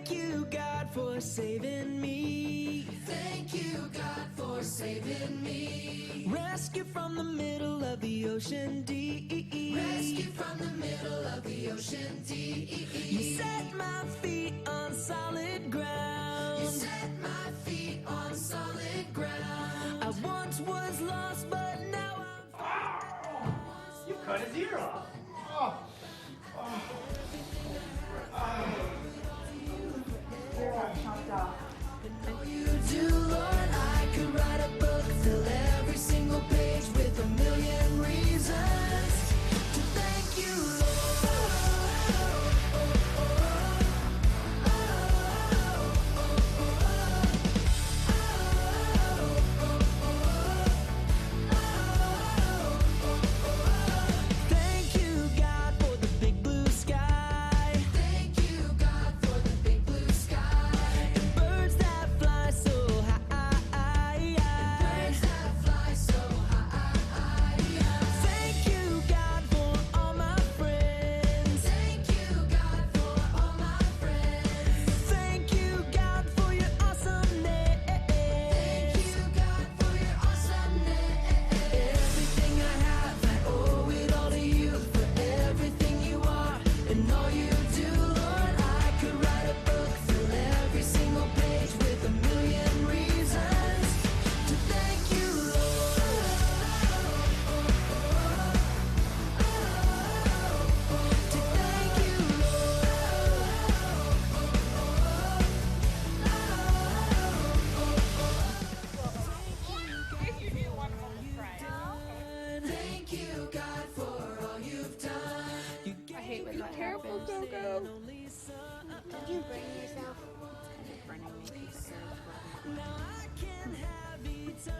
Thank you, God, for saving me. Thank you, God, for saving me. Rescue from the middle of the ocean deep. Rescue from the middle of the ocean deep. You set my feet on solid ground. You set my feet on solid ground. I once was lost, but now I'm. You cut his ear off. You do, Lord, I could write a book, fill every single page with a million reasons to thank you, Thank you, God, for the big blue sky. Thank you, God, for the big blue sky. And birds that fly so high. Birds that fly so high. Thank you, God, for all my friends. Thank you, God, for all my friends. Thank you, God, for your awesomeness. Thank you, God, for your awesomeness. Everything I have, I owe it all to you. For everything you are and all you do, Lord, I could write a book, fill every single page with a million reasons to thank you, Lord. To thank you, Lord. Thank you, God, for all you've done. I hate when that Careful, happens. Coco. Did you burn yourself?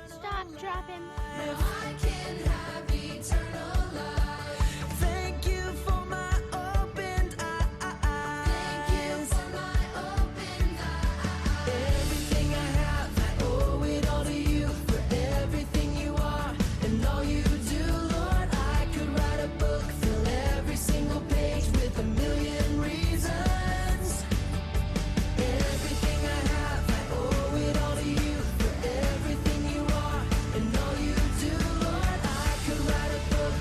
Stop, drop him. Now I can have eternal life. Thank you for my opened eyes. Thank you for my open eyes. Everything I have, I owe it all to you. For everything you are and all you do, Lord, I could write a book, fill every single page with a million reasons. Everything I have, I owe it all to you. For everything you are and all you do, Lord, I could write a book,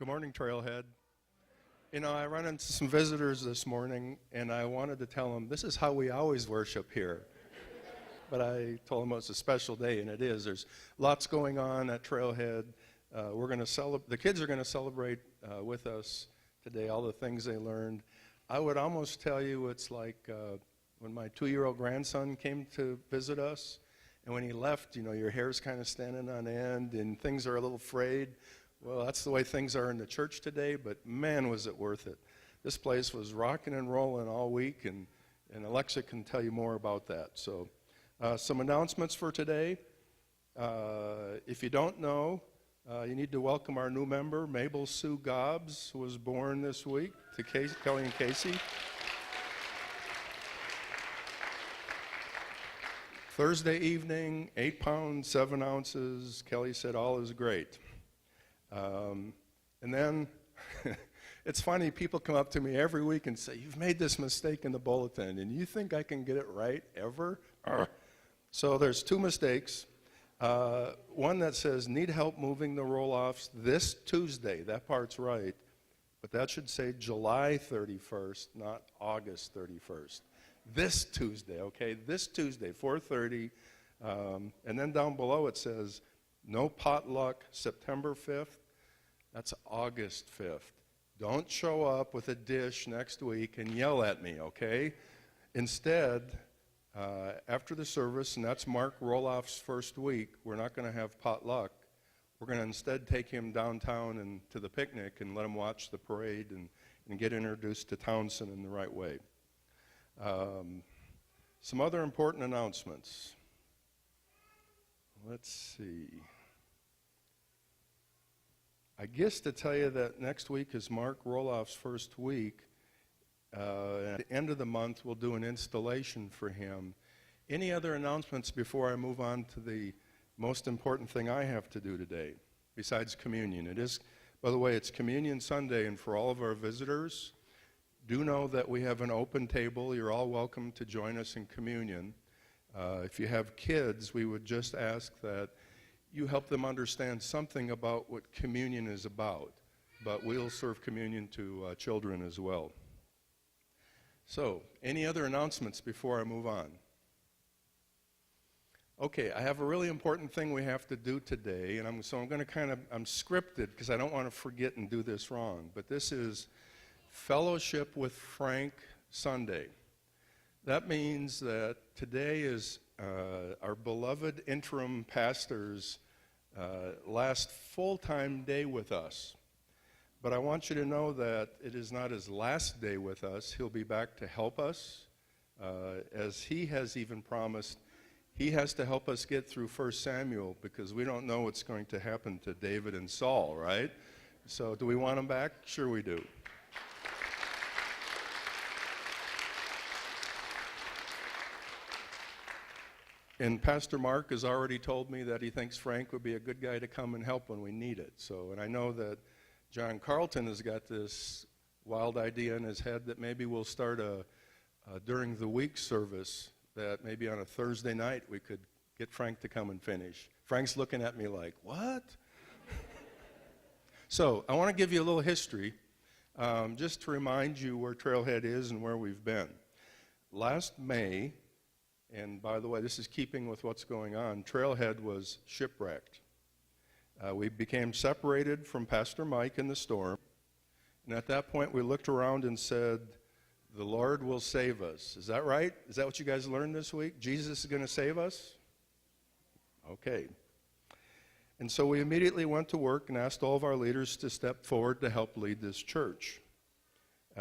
Good morning, Trailhead. You know, I ran into some visitors this morning, and I wanted to tell them this is how we always worship here. But I told them it was a special day, and it is. There's lots going on at Trailhead. We're going to celebrate. The kids are going to celebrate with us today all the things they learned. I would almost tell you it's like when my 2-year-old grandson came to visit us, and when he left, you know, your hair's kind of standing on end, and things are a little frayed. Well, that's the way things are in the church today, but man, was it worth it. This place was rocking and rolling all week, and Alexa can tell you more about that. So some announcements for today. If you don't know, you need to welcome our new member, Mabel Sue Gobbs, who was born this week, to Kelly and Casey. Thursday evening, 8 pounds, 7 ounces. Kelly said all is great. And then, it's funny, people come up to me every week and say, you've made this mistake in the bulletin, and you think I can get it right ever? So there's 2 mistakes. One that says, need help moving the roll-offs this Tuesday. That part's right. But that should say July 31st, not August 31st. This Tuesday, okay? This Tuesday, 4:30. And then down below it says, no potluck September 5th. That's August 5th. Don't show up with a dish next week and yell at me, okay? Instead, after the service, and that's Mark Roloff's first week, we're not going to have potluck. We're going to instead take him downtown and to the picnic and let him watch the parade and get introduced to Townsend in the right way. Some other important announcements. Let's see. I guess to tell you that next week is Mark Roloff's first week. At the end of the month, we'll do an installation for him. Any other announcements before I move on to the most important thing I have to do today, besides communion? It is, by the way, it's Communion Sunday, and for all of our visitors, do know that we have an open table. You're all welcome to join us in communion. If you have kids, we would just ask that you help them understand something about what communion is about. But we'll serve communion to children as well. So, any other announcements before I move on? Okay, I have a really important thing we have to do today, and I'm going to I'm scripted because I don't want to forget and do this wrong. But this is Fellowship with Frank Sunday. That means that today is our beloved interim pastor's last full-time day with us. But I want you to know that it is not his last day with us. He'll be back to help us. As he has even promised, he has to help us get through 1 Samuel because we don't know what's going to happen to David and Saul, right? So do we want him back? Sure we do. And Pastor Mark has already told me that he thinks Frank would be a good guy to come and help when we need it. So, and I know that John Carlton has got this wild idea in his head that maybe we'll start a during the week service, that maybe on a Thursday night we could get Frank to come and finish. Frank's looking at me like, what? So I want to give you a little history, just to remind you where Trailhead is and where we've been. Last May, and by the way, this is keeping with what's going on, Trailhead was shipwrecked. We became separated from Pastor Mike in the storm, and at that point we looked around and said, the Lord will save us. Is that right? Is that what you guys learned this week? Jesus is going to save us? Okay. And so we immediately went to work and asked all of our leaders to step forward to help lead this church.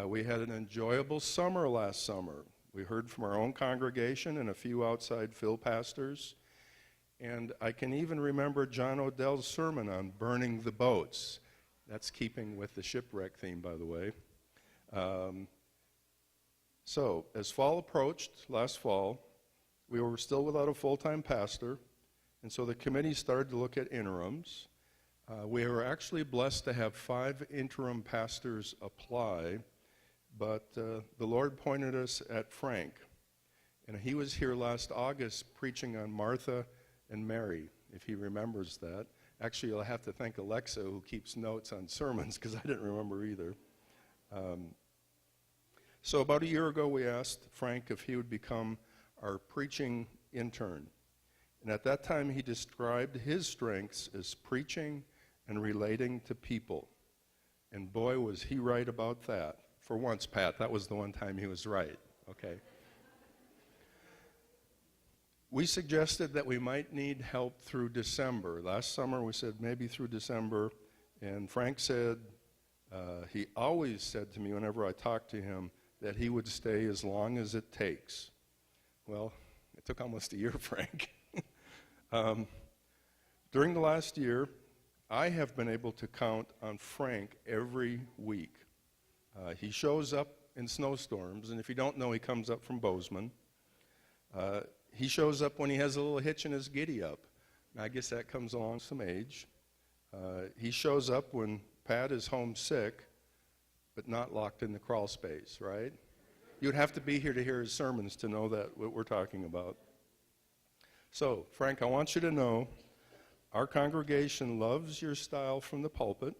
We had an enjoyable summer last summer. We heard from our own congregation and a few outside fill pastors. And I can even remember John Odell's sermon on burning the boats. That's keeping with the shipwreck theme, by the way. So, as fall approached, last fall, we were still without a full-time pastor, and so the committee started to look at interims. We were actually blessed to have 5 interim pastors apply, but the Lord pointed us at Frank. And he was here last August preaching on Martha and Mary, if he remembers that. Actually, you'll have to thank Alexa, who keeps notes on sermons, because I didn't remember either. So about a year ago, we asked Frank if he would become our preaching intern. And at that time, he described his strengths as preaching and relating to people. And boy, was he right about that. For once, Pat, that was the one time he was right. Okay. We suggested that we might need help through December. Last summer, we said maybe through December. And Frank said, he always said to me whenever I talked to him, that he would stay as long as it takes. Well, it took almost a year, Frank. During the last year, I have been able to count on Frank every week. He shows up in snowstorms, and if you don't know, he comes up from Bozeman. He shows up when he has a little hitch in his giddy-up. I guess that comes along some age. He shows up when Pat is homesick, but not locked in the crawl space, right? You would have to be here to hear his sermons to know that what we're talking about. So, Frank, I want you to know our congregation loves your style from the pulpit,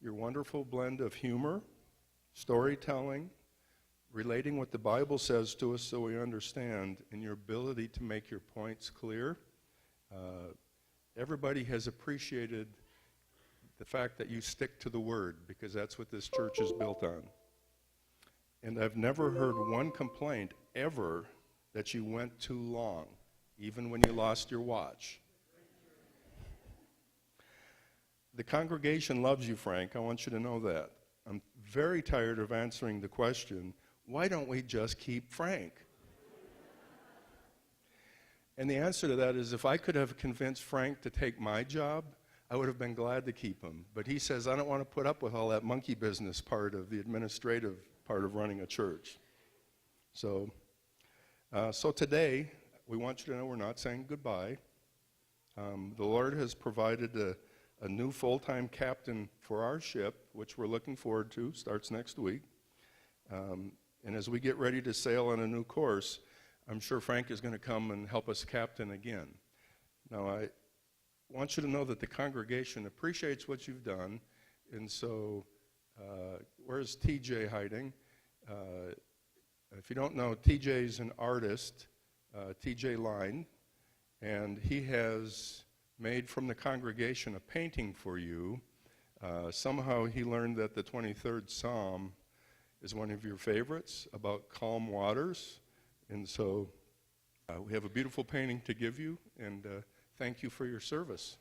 your wonderful blend of humor, storytelling, relating what the Bible says to us so we understand, and your ability to make your points clear. Everybody has appreciated the fact that you stick to the Word, because that's what this church is built on. And I've never heard one complaint ever that you went too long, even when you lost your watch. The congregation loves you, Frank. I want you to know that. I'm very tired of answering the question, why don't we just keep Frank? And the answer to that is, if I could have convinced Frank to take my job, I would have been glad to keep him. But he says, I don't want to put up with all that monkey business part of the administrative part of running a church. So today, we want you to know we're not saying goodbye. The Lord has provided a new full-time captain for our ship, which we're looking forward to, starts next week. And as we get ready to sail on a new course, I'm sure Frank is going to come and help us captain again. Now, I want you to know that the congregation appreciates what you've done, and so where's TJ hiding? If you don't know, TJ's an artist, TJ Line, and he has made from the congregation a painting for you. Somehow he learned that the 23rd Psalm is one of your favorites, about calm waters, and so we have a beautiful painting to give you, and thank you for your service.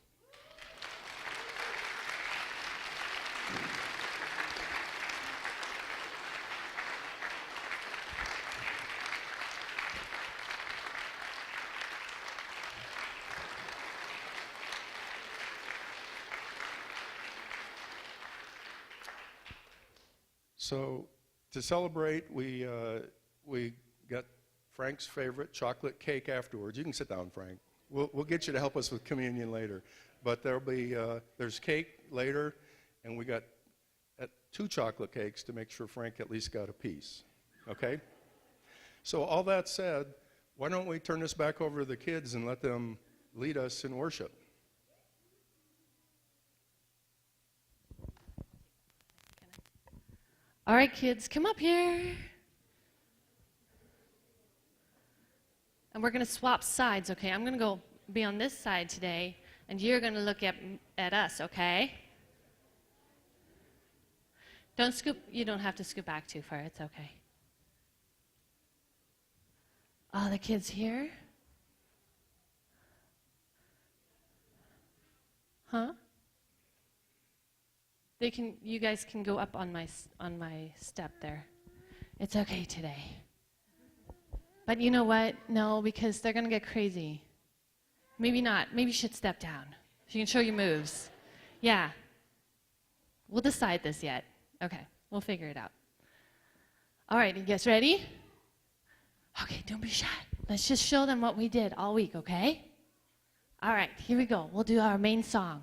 So to celebrate, we got Frank's favorite chocolate cake afterwards. You can sit down, Frank. We'll get you to help us with communion later. But there's cake later, and we got 2 chocolate cakes to make sure Frank at least got a piece. Okay? So all that said, why don't we turn this back over to the kids and let them lead us in worship? All right, kids, come up here. And we're going to swap sides, okay? I'm going to go be on this side today, and you're going to look at us, okay? You don't have to scoot back too far. It's okay. All the kids here? Huh? You guys can go up on my step there. It's okay today. But you know what? No, because they're going to get crazy. Maybe not. Maybe you should step down. So you can show your moves. Yeah. We'll decide this yet. Okay. We'll figure it out. All right. You guys ready? Okay. Don't be shy. Let's just show them what we did all week, okay? All right. Here we go. We'll do our main song.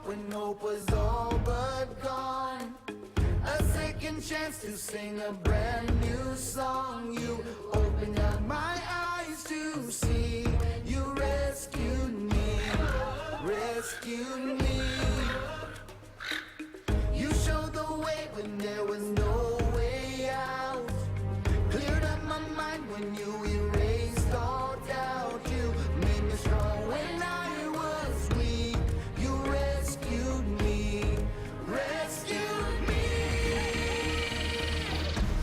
when hope was all but gone. A second chance to sing a brand new song. You opened up my eyes to see. You rescued me, rescued me. You showed the way when there was no way out. Cleared up my mind when you erased all doubt. You made me strong when I was weak. You rescued me, rescued me.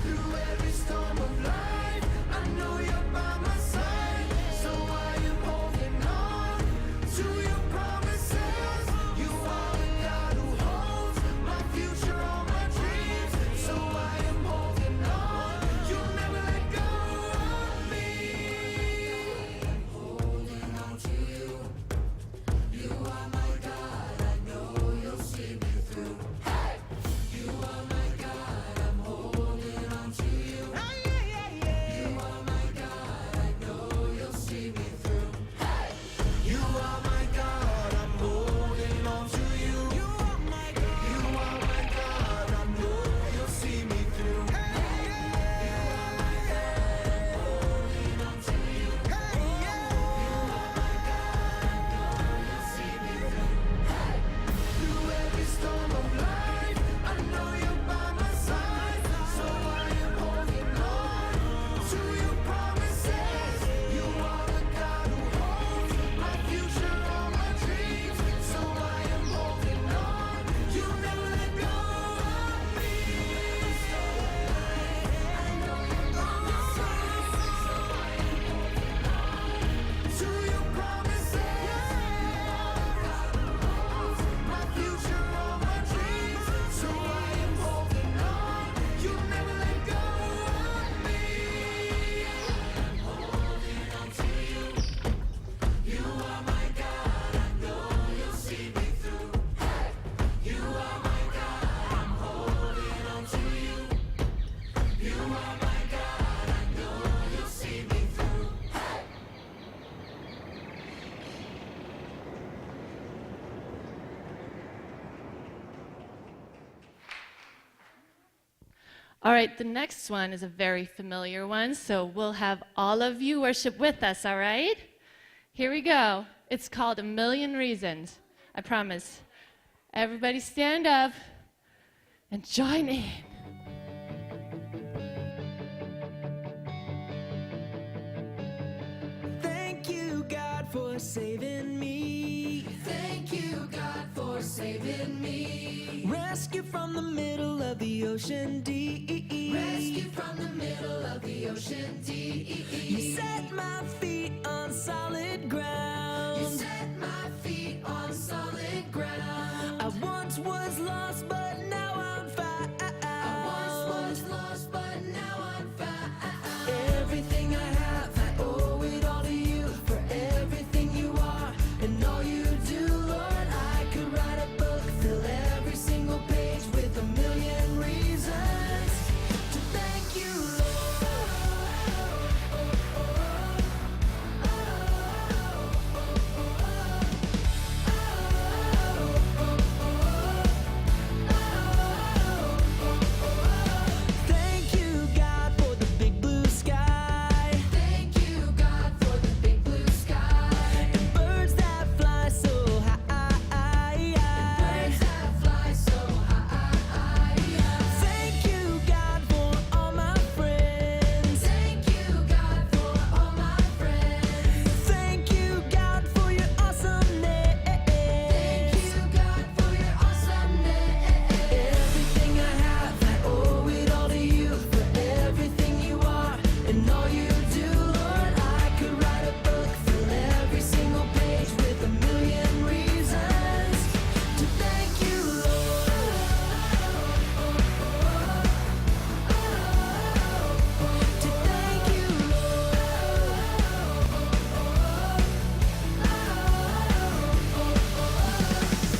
Through every storm of life, I know you're by my side. So I am holding on to your promises. You are the God who holds my future, all my dreams. So I am holding on. You'll never let go of me. I'm holding on to you. You are my God. I know you'll see me through. Hey! You are my God. I'm holding on to you. You are my God. I know you'll see me through. Hey! You are my God. I'm holding on to you. You are my God. You are my God. I know you'll see me through. You are my God. I'm holding on to you. You are my God. I know you'll see me through. Through every storm of life, I know you're by my side. So I am holding on to your promises. You are the God who holds my future, all my dreams. So I am holding on. You'll never let go of me. I know you're by my side. So I am holding on to your promises. My future, all my dreams. So I am holding on. You'll never let go of me. I'm holding on to you. You are my God. I know you'll see me through. Hey! You are my God. I'm holding on to you. You are my God. I know you'll see me through. Hey! All right, the next one is a very familiar one, so we'll have all of you worship with us, all right? Here we go. It's called A Million Reasons. I promise. Everybody stand up and join in. Thank you, God, for saving me. Thank you, God, for saving me. Rescue from the middle of the ocean deep. Rescue from the middle of the ocean deep. You set my feet on solid ground. You set my feet on solid ground. I once was lost, but now I'm found. I once was lost, but now I'm found. Everything I have, I owe it all to you. For everything you are and all you do, Lord, I could write a book, fill every single page with a million reasons to thank you, Thank you, God, for the big blue sky. Thank you, God, for the big blue sky. And birds that fly so high. Birds that fly so high. Thank you, God, for all my friends. Thank you, God, for all my friends. Thank you, God, for your awesomeness. Thank you, God, for your awesomeness. Everything I have, I owe it all to you. For everything you are and all you do, Lord, I could write a book, fill every single page with a million reasons to thank you, Lord. To thank you,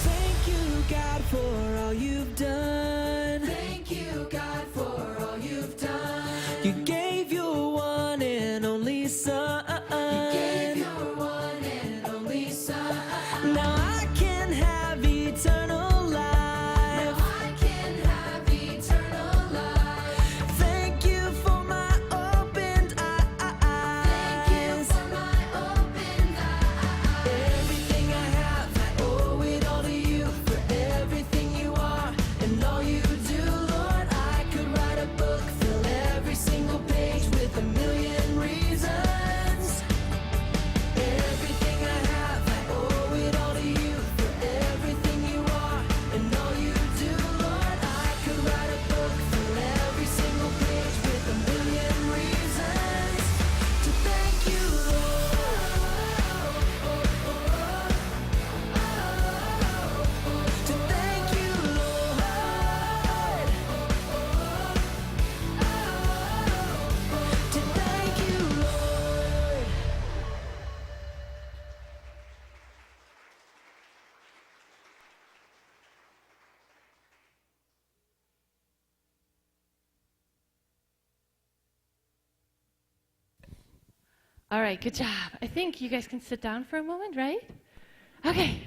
Thank you, God, for all you've done. Thank you, God, for all you've done. You gave your one and only Son. You gave your one and only Son. Now I can have eternity. All right, good job. I think you guys can sit down for a moment, right? Okay.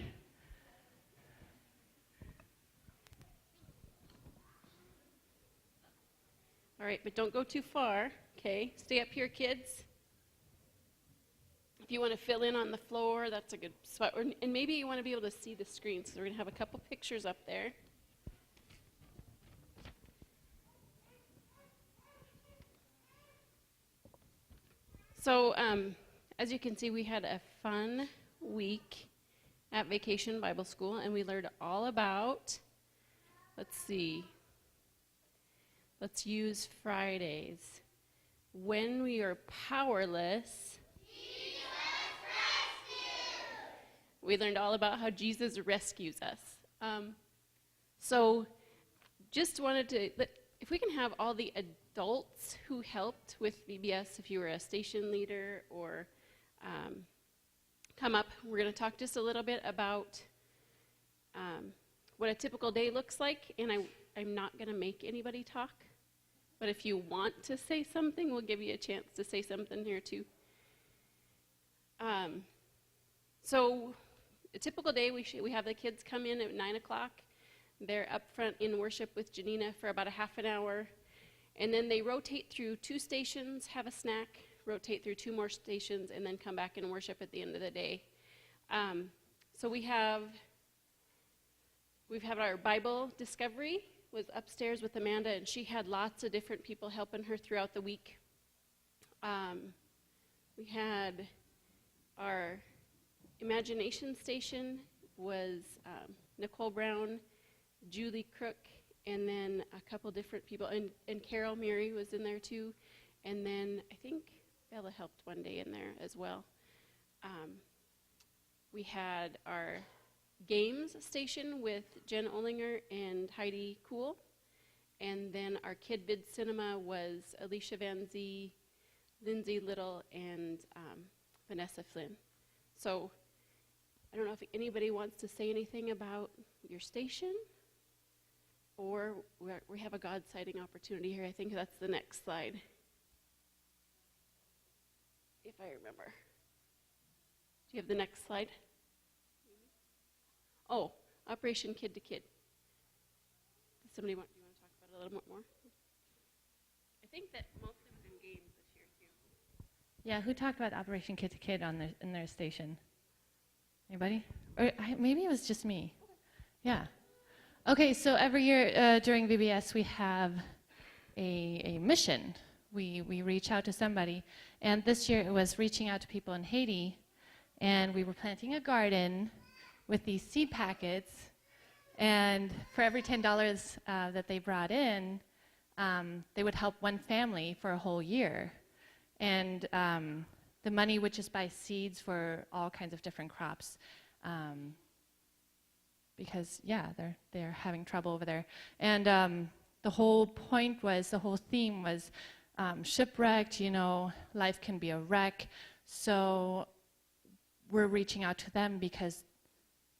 All right, but don't go too far, okay? Stay up here, kids. If you want to fill in on the floor, that's a good spot. And maybe you want to be able to see the screen, so we're going to have a couple pictures up there. So, as you can see, we had a fun week at Vacation Bible School, and we learned all about, let's see, let's use Fridays. When we are powerless, Jesus rescues. We learned all about how Jesus rescues us. So, just wanted to, if we can have all the adults who helped with VBS, if you were a station leader or come up, we're going to talk just a little bit about what a typical day looks like, and I'm not going to make anybody talk, but if you want to say something, we'll give you a chance to say something here too. So a typical day, we have the kids come in at 9 o'clock. They're up front in worship with Janina for about a half an hour. And then they rotate through 2 stations, have a snack, rotate through 2 more stations, and then come back and worship at the end of the day. So we've had our Bible discovery was upstairs with Amanda, and she had lots of different people helping her throughout the week. We had our imagination station was Nicole Brown, Julie Crook, and then a couple different people, and Carol Mary was in there too, and then I think Bella helped one day in there as well. We had our games station with Jen Olinger and Heidi Kuhl, and then our Kid Vid Cinema was Alicia Van Zee, Lindsay Little, and Vanessa Flynn. So I don't know if anybody wants to say anything about your station, or we have a God sighting opportunity here. I think that's the next slide, if I remember. Do you have the next slide? Oh, Operation Kid to Kid. Does somebody want to talk about it a little bit more? I think that mostly was in games this year too. Yeah, who talked about Operation Kid to Kid in their station? Anybody? Or maybe it was just me. Yeah. Okay, so every year during VBS we have a mission. We reach out to somebody, and this year it was reaching out to people in Haiti, and we were planting a garden with these seed packets, and for every $10 that they brought in, they would help one family for a whole year. And the money would just buy seeds for all kinds of different crops, because, yeah, they're having trouble over there. And the whole point was, the whole theme was shipwrecked, life can be a wreck. So we're reaching out to them because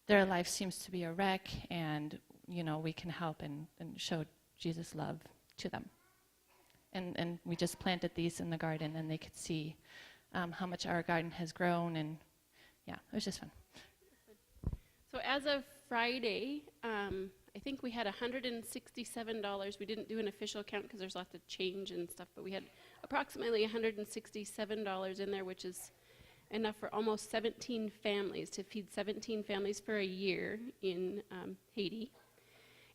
their life seems to be a wreck, and we can help and show Jesus' love to them. And we just planted these in the garden, and they could see how much our garden has grown, and yeah, it was just fun. So as of Friday, I think we had $167. We didn't do an official count because there's lots of change and stuff, but we had approximately $167 in there, which is enough for almost 17 families, to feed 17 families for a year in Haiti.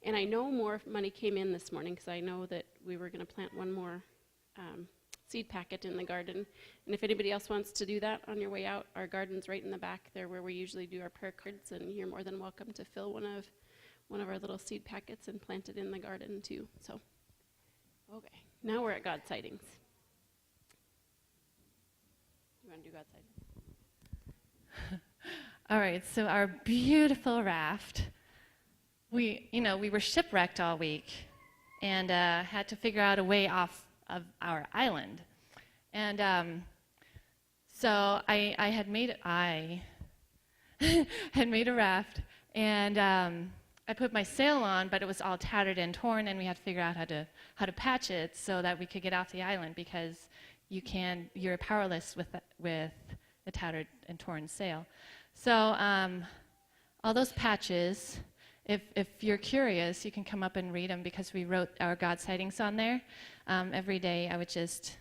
And I know more money came in this morning because I know that we were going to plant one more seed packet in the garden. And if anybody else wants to do that on your way out, our garden's right in the back there where we usually do our prayer cards, and you're more than welcome to fill one of our little seed packets and plant it in the garden too. So, okay, now we're at God sightings. You want to do God sightings? All right, so our beautiful raft, we were shipwrecked all week and had to figure out a way off of our island. And so I had made a raft, and I put my sail on, but it was all tattered and torn, and we had to figure out how to patch it so that we could get off the island, because you're powerless with a tattered and torn sail. So all those patches, if you're curious, you can come up and read them because we wrote our God sightings on there. Every day I would just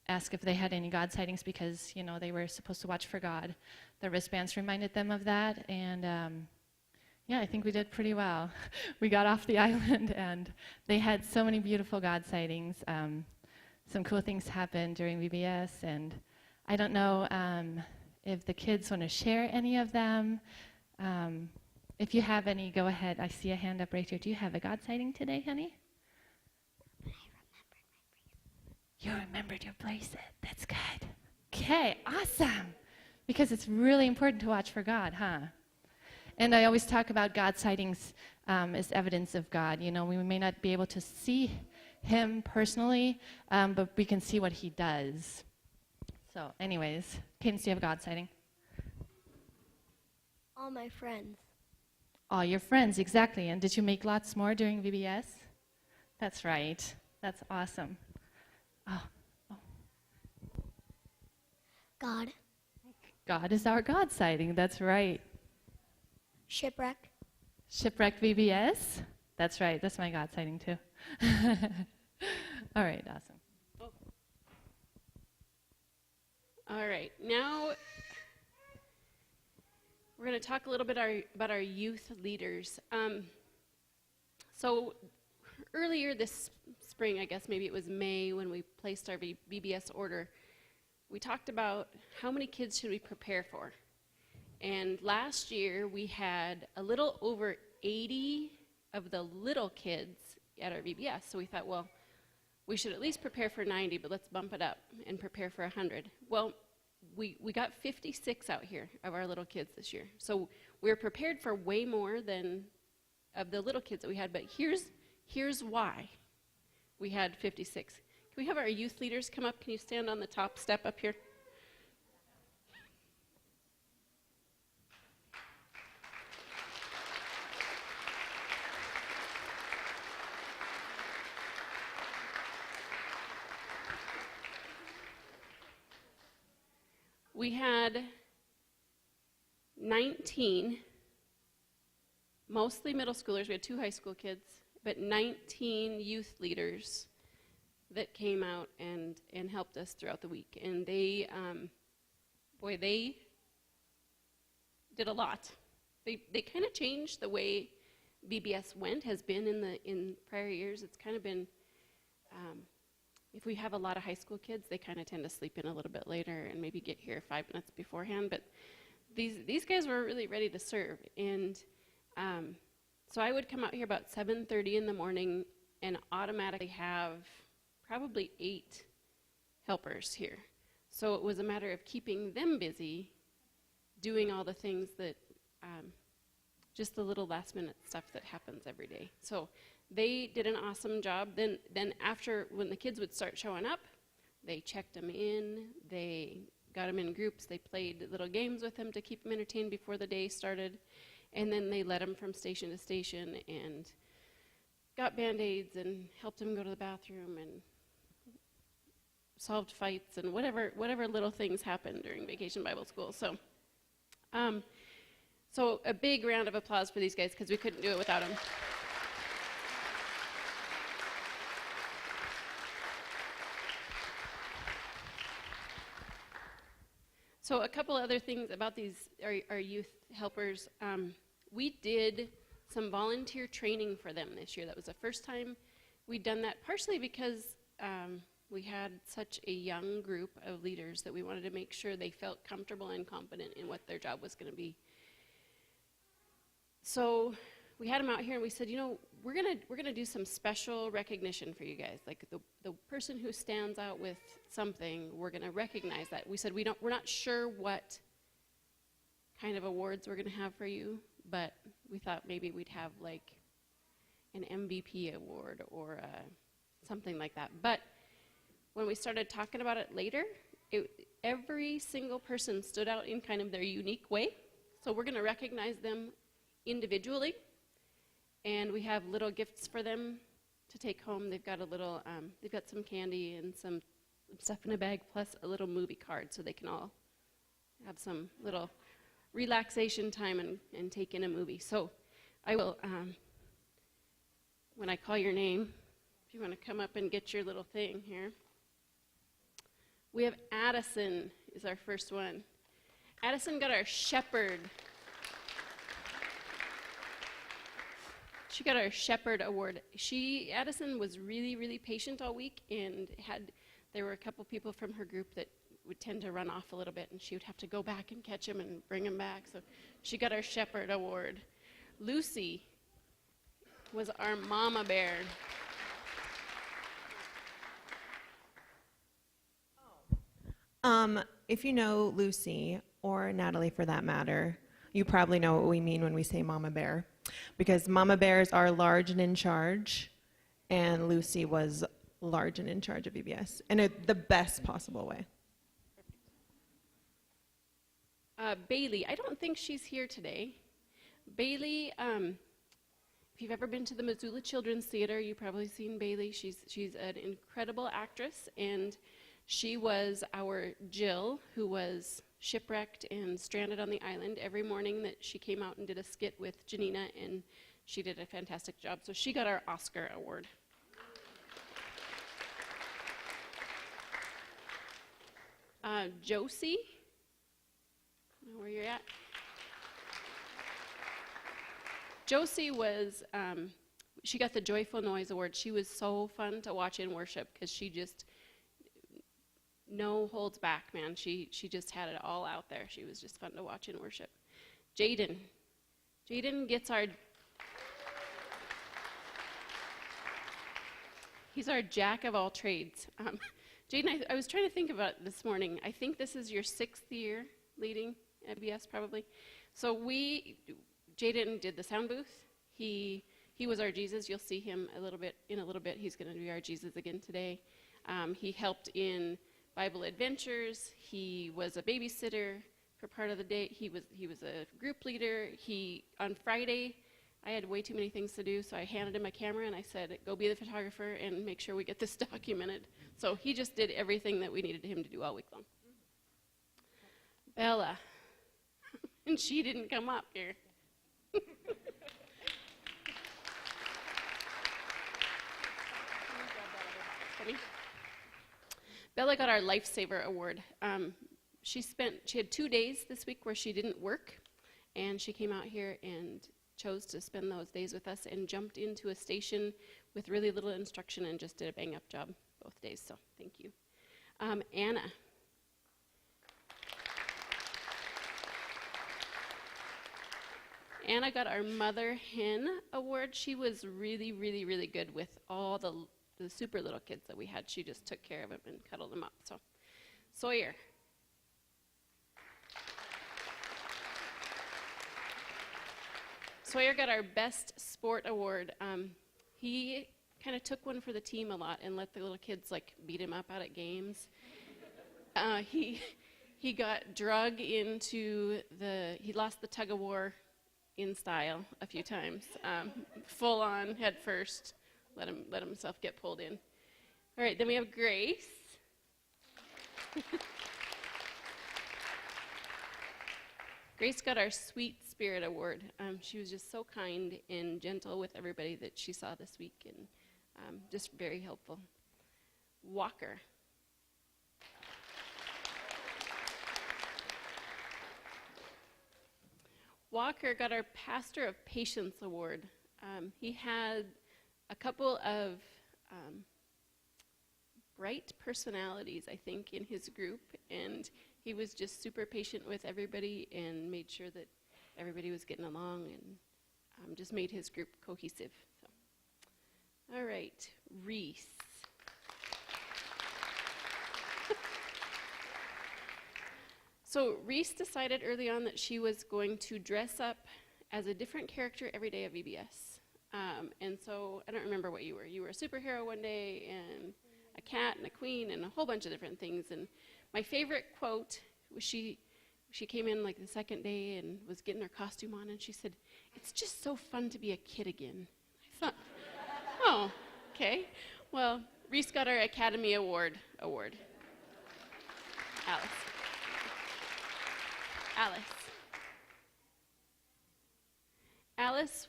ask if they had any God sightings because, they were supposed to watch for God. The wristbands reminded them of that, and yeah, I think we did pretty well. We got off the island, and they had so many beautiful God sightings. Some cool things happened during VBS, and I don't know if the kids want to share any of them. If you have any, go ahead. I see a hand up right here. Do you have a God sighting today, honey? You remembered your bracelet. That's good. Okay, awesome. Because it's really important to watch for God, huh? And I always talk about God sightings as evidence of God. We may not be able to see him personally, but we can see what he does. So anyways, Cadence, do you have a God sighting? All my friends. All your friends, exactly. And did you make lots more during VBS? That's right. That's awesome. Oh. God. God is our God sighting. That's right. Shipwreck. Shipwreck VBS? That's right. That's my God sighting too. All right, awesome. All right, now we're going to talk a little bit about our youth leaders. So earlier this spring, I guess maybe it was May, when we placed our VBS order, we talked about how many kids should we prepare for. And last year we had a little over 80 of the little kids at our VBS. So we thought, well, we should at least prepare for 90, but let's bump it up and prepare for 100. Well, we got 56 out here of our little kids this year. So we're prepared for way more than of the little kids that we had, but here's why we had 56. Can we have our youth leaders come up? Can you stand on the top step up here? We had 19, mostly middle schoolers. We had 2 high school kids, but 19 youth leaders that came out and helped us throughout the week. And they did a lot. They kind of changed the way VBS has been in prior years. It's kind of been, if we have a lot of high school kids, they kind of tend to sleep in a little bit later and maybe get here 5 minutes beforehand. But these guys were really ready to serve. And so I would come out here about 7:30 in the morning and automatically have probably 8 helpers here. So it was a matter of keeping them busy, doing all the things that, just the little last minute stuff that happens every day. So they did an awesome job. Then after, when the kids would start showing up, they checked them in, they got them in groups, they played little games with them to keep them entertained before the day started, and then they led them from station to station and got Band-Aids and helped them go to the bathroom and solved fights and whatever little things happened during Vacation Bible School. So, so a big round of applause for these guys because we couldn't do it without them. So a couple other things about these, our youth helpers. We did some volunteer training for them this year. That was the first time we'd done that, partially because we had such a young group of leaders that we wanted to make sure they felt comfortable and confident in what their job was going to be. So we had them out here and we said, we're gonna do some special recognition for you guys. Like the person who stands out with something, we're gonna recognize that. We said we're not sure what kind of awards we're gonna have for you, but we thought maybe we'd have like an MVP award or something like that. But when we started talking about it later, every single person stood out in kind of their unique way. So we're gonna recognize them individually. And we have little gifts for them to take home. They've got a little, they've got some candy and some stuff in a bag, plus a little movie card, so they can all have some little relaxation time and take in a movie. So I will, when I call your name, if you want to come up and get your little thing here. We have Addison is our first one. Addison got our Shepherd. She got our Shepherd Award. Addison was really, really patient all week, and there were a couple people from her group that would tend to run off a little bit, and she would have to go back and catch him and bring him back. So she got our Shepherd Award. Lucy was our Mama Bear. If you know Lucy, or Natalie for that matter, you probably know what we mean when we say Mama Bear. Because Mama Bears are large and in charge, and Lucy was large and in charge of VBS in the best possible way. Bailey, I don't think she's here today. Bailey, if you've ever been to the Missoula Children's Theater, you've probably seen Bailey. She's an incredible actress, and she was our Jill, who was shipwrecked and stranded on the island. Every morning that she came out and did a skit with Janina, and she did a fantastic job. So she got our Oscar Award. Josie, I don't know where you're at. Josie was, she got the Joyful Noise Award. She was so fun to watch in worship because she just, no holds back, man. She just had it all out there. She was just fun to watch in worship. Jaden gets our, he's our jack of all trades. Jaden, I was trying to think about it this morning. I think this is your 6th year leading VBS, probably. So Jaden did the sound booth. He was our Jesus. You'll see him in a little bit. He's going to be our Jesus again today. He helped in Bible Adventures. He was a babysitter for part of the day. He was a group leader. On Friday, I had way too many things to do, so I handed him a camera and I said, go be the photographer and make sure we get this documented. So he just did everything that we needed him to do all week long. Bella, and she didn't come up here. Bella got our Lifesaver Award. She had 2 days this week where she didn't work, and she came out here and chose to spend those days with us and jumped into a station with really little instruction and just did a bang-up job both days, so thank you. Anna. Anna got our Mother Hen Award. She was really, really, really good with all the super little kids that we had. She just took care of them and cuddled them up. So, Sawyer. Sawyer got our Best Sport Award. He kind of took one for the team a lot and let the little kids beat him up out at games. He got drug into he lost the tug of war in style a few times, full on head first. Let himself get pulled in. All right, then we have Grace. Grace got our Sweet Spirit Award. She was just so kind and gentle with everybody that she saw this week, and just very helpful. Walker. Walker got our Pastor of Patience Award. He had a couple of bright personalities, I think, in his group, and he was just super patient with everybody and made sure that everybody was getting along and just made his group cohesive. So. All right, Reese. So Reese decided early on that she was going to dress up as a different character every day of VBS. And so I don't remember what you were. You were a superhero one day, and a cat, and a queen, and a whole bunch of different things. And my favorite quote was she came in the second day and was getting her costume on, and she said, "It's just so fun to be a kid again." I thought, oh, Okay. Well, Reese got our Academy Award. Alice,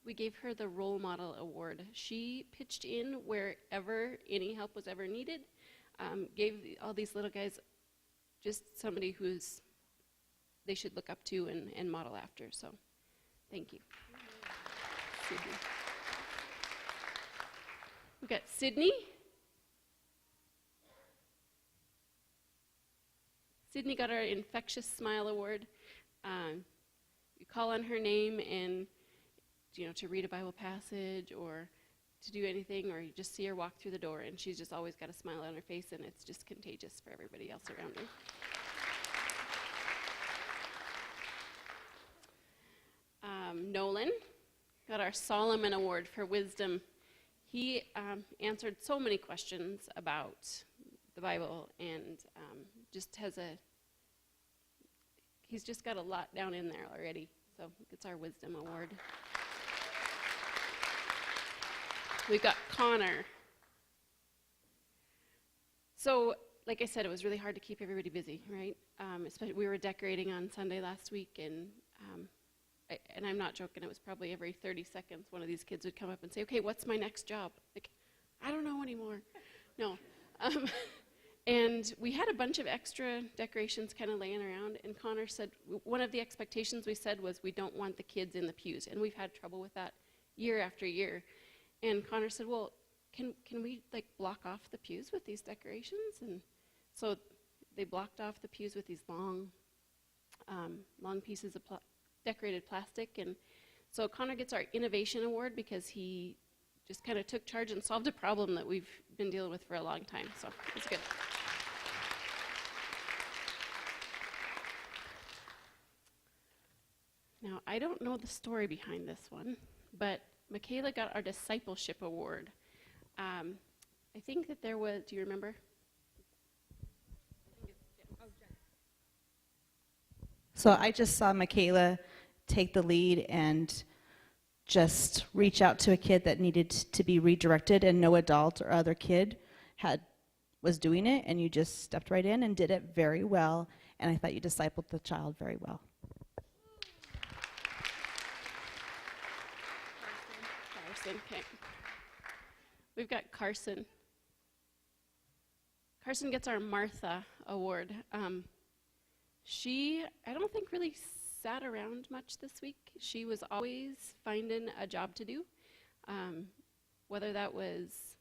we gave her the Role Model Award. She pitched in wherever any help was ever needed, gave all these little guys just somebody who's they should look up to and model after. So, thank you. Sydney. We've got Sydney. Sydney got our Infectious Smile Award. You call on her name and, to read a Bible passage or to do anything, or you just see her walk through the door and she's just always got a smile on her face, and it's just contagious for everybody else around her. Nolan got our Solomon Award for wisdom. He answered so many questions about the Bible, and he's just got a lot down in there already. So it's our Wisdom Award. We've got Connor. So, like I said, it was really hard to keep everybody busy, right? Especially we were decorating on Sunday last week, and I'm not joking, it was probably every 30 seconds one of these kids would come up and say, okay, what's my next job? Like, I don't know anymore. No. And we had a bunch of extra decorations kind of laying around, and Connor said, one of the expectations we said was we don't want the kids in the pews, and we've had trouble with that year after year. And Connor said, well, can we block off the pews with these decorations? And so they blocked off the pews with these long pieces of decorated plastic. And so Connor gets our Innovation Award because he just kind of took charge and solved a problem that we've been dealing with for a long time. So it's good. Now, I don't know the story behind this one, but Michaela got our Discipleship Award. I think that there was, do you remember? So I just saw Michaela take the lead and just reach out to a kid that needed to be redirected, and no adult or other kid was doing it, and you just stepped right in and did it very well, and I thought you discipled the child very well. Carson, okay. We've got Carson. Carson gets our Martha Award. She, I don't think, really sat around much this week. She was always finding a job to do, whether that was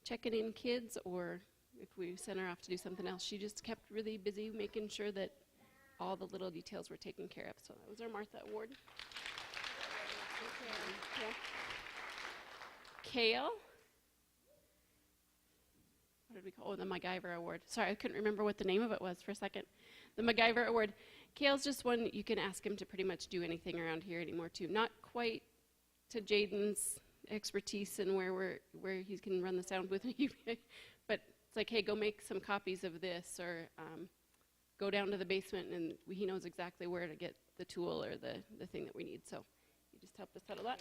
checking in kids or if we sent her off to do something else. She just kept really busy making sure that all the little details were taken care of. So that was our Martha Award. Kale. What did we call? Oh, the MacGyver Award. Sorry, I couldn't remember what the name of it was for a second. The MacGyver Award. Kale's just one you can ask him to pretty much do anything around here anymore too. Not quite to Jaden's expertise and where he can run the sound booth, but it's like, hey, go make some copies of this, or go down to the basement, and he knows exactly where to get the tool or the thing that we need. So he just helped us out a lot.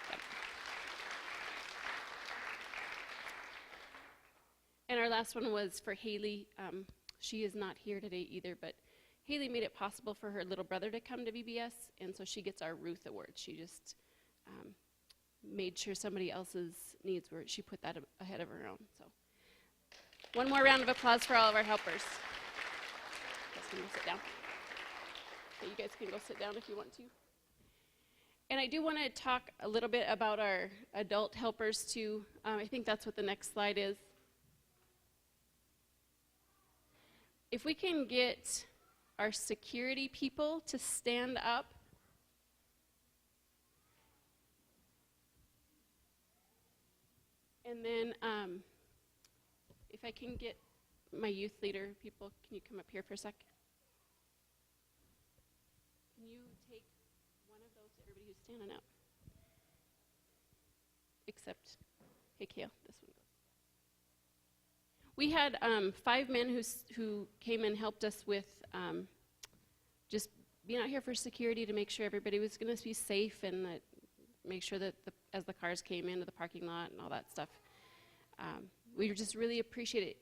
Yep. And our last one was for Haley. She is not here today either, but Haley made it possible for her little brother to come to VBS, and so she gets our Ruth Award. She just made sure somebody else's needs were, she put that ahead of her own. So one more round of applause for all of our helpers. You guys can go sit down. Okay, you guys can go sit down if you want to. And I do want to talk a little bit about our adult helpers too. I think that's what the next slide is. If we can get our security people to stand up. And then if I can get my youth leader people, can you come up here for a sec? Can you take one of those to everybody who's standing up? Except, hey, Kale, this one goes. We had 5 men who came and helped us with just being out here for security to make sure everybody was going to be safe and that make sure that the as the cars came into the parking lot and all that stuff. We just really appreciate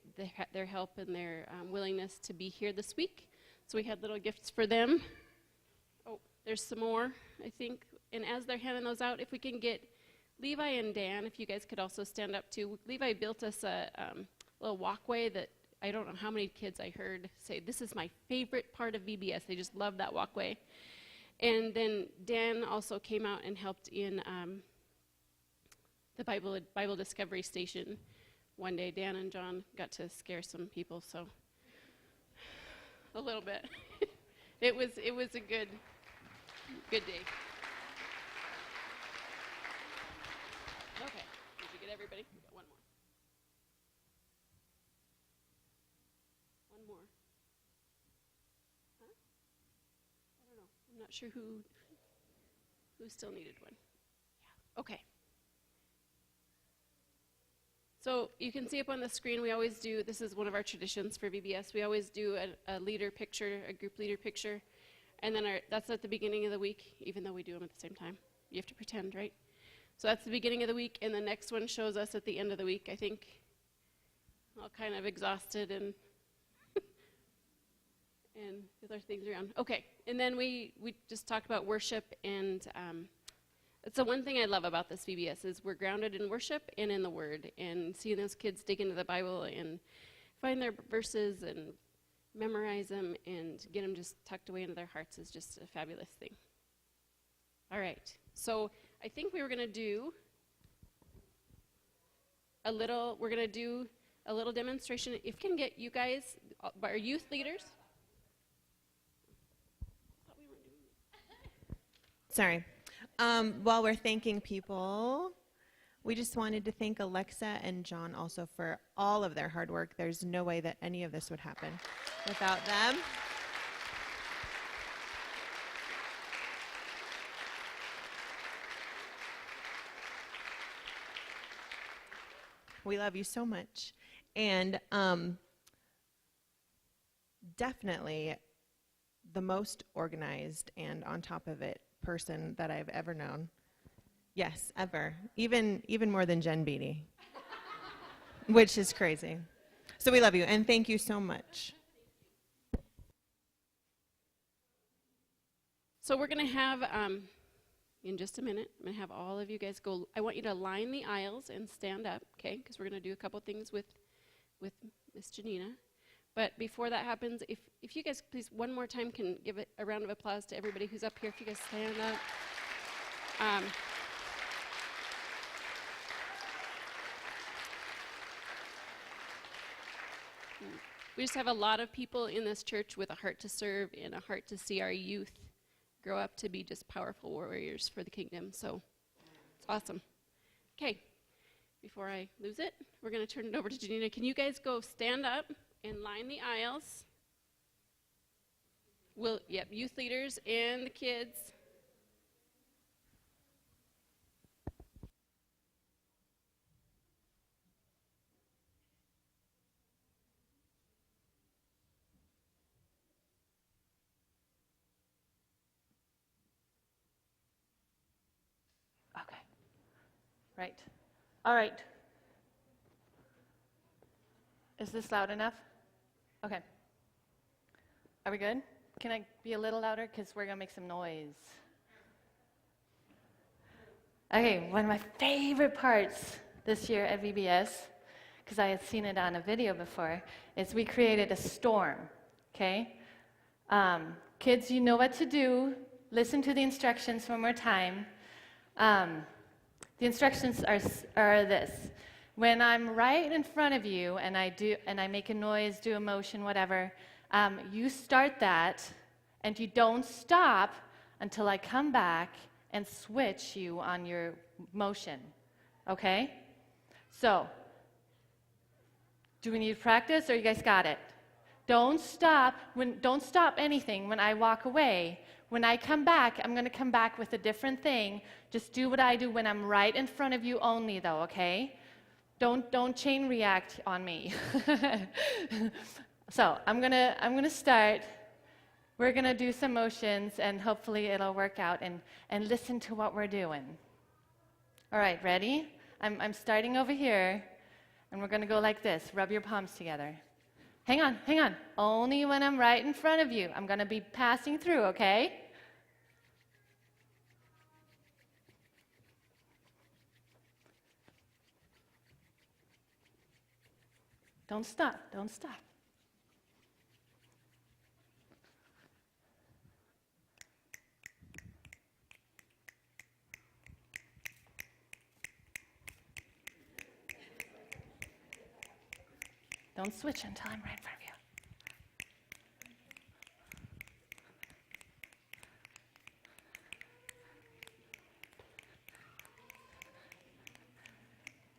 their help and their willingness to be here this week. So we had little gifts for them. Oh, there's some more, I think. And as they're handing those out, if we can get Levi and Dan, if you guys could also stand up too. Levi built us a little walkway that I don't know how many kids I heard say, this is my favorite part of VBS. They just love that walkway. And then Dan also came out and helped in the Bible Discovery Station. One day, Dan and John got to scare some people, so a little bit. It was a good day. Okay, did you get everybody? We got one more. One more. Huh? I don't know. I'm not sure who still needed one. Yeah. Okay. So you can see up on the screen, we always do, this is one of our traditions for VBS, we always do a leader picture, a group leader picture, and then that's at the beginning of the week, even though we do them at the same time. You have to pretend, right? So that's the beginning of the week, and the next one shows us at the end of the week, I think, all kind of exhausted and and with our things around. Okay, and then we just talked about worship, and it's the one thing I love about this VBS is we're grounded in worship and in the Word, and seeing those kids dig into the Bible and find their verses and memorize them and get them just tucked away into their hearts is just a fabulous thing. All right, so I think we were going to do a little demonstration. If you can get you guys, our youth leaders. Sorry. While we're thanking people, we just wanted to thank Alexa and John also for all of their hard work. There's no way that any of this would happen without them. We love you so much. And definitely the most organized and on top of it person that I've ever known. Yes, ever. Even more than Jen Beatty, which is crazy. So we love you, and thank you so much. So we're going to have, in just a minute, I'm going to have all of you guys go. I want you to line the aisles and stand up, okay? Because we're going to do a couple things with Miss Janina. But before that happens, if you guys please one more time can give it a round of applause to everybody who's up here. If you guys stand up. We just have a lot of people in this church with a heart to serve and a heart to see our youth grow up to be just powerful warriors for the kingdom. So it's awesome. Okay, before I lose it, we're going to turn it over to Janina. Can you guys go stand up and line the aisles? Yep, youth leaders and the kids. Okay. Right. All right. Is this loud enough? Okay. Are we good? Can I be a little louder? Because we're going to make some noise. Okay, one of my favorite parts this year at VBS, because I had seen it on a video before, is we created a storm, okay? Kids, you know what to do. Listen to the instructions one more time. The instructions are this. When I'm right in front of you and I make a noise, do a motion, whatever, you start that and you don't stop until I come back and switch you on your motion. Okay? So, do we need practice or you guys got it? Don't stop anything when I walk away. When I come back, I'm going to come back with a different thing. Just do what I do when I'm right in front of you only though, okay? Don't chain react on me. So I'm gonna start. We're gonna do some motions and hopefully it'll work out and listen to what we're doing. All right, ready? I'm starting over here, and we're going to go like this. Rub your palms together. Hang on, hang on. Only when I'm right in front of you. I'm going to be passing through, okay? Don't stop, don't stop. Don't switch until I'm right in front of you.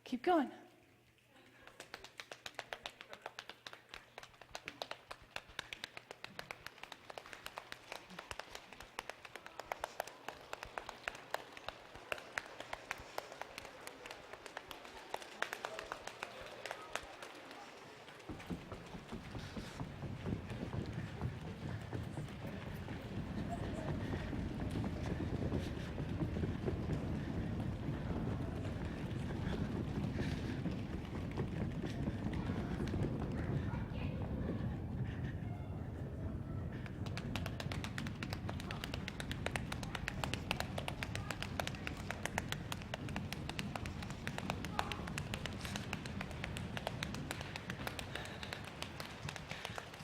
Keep going.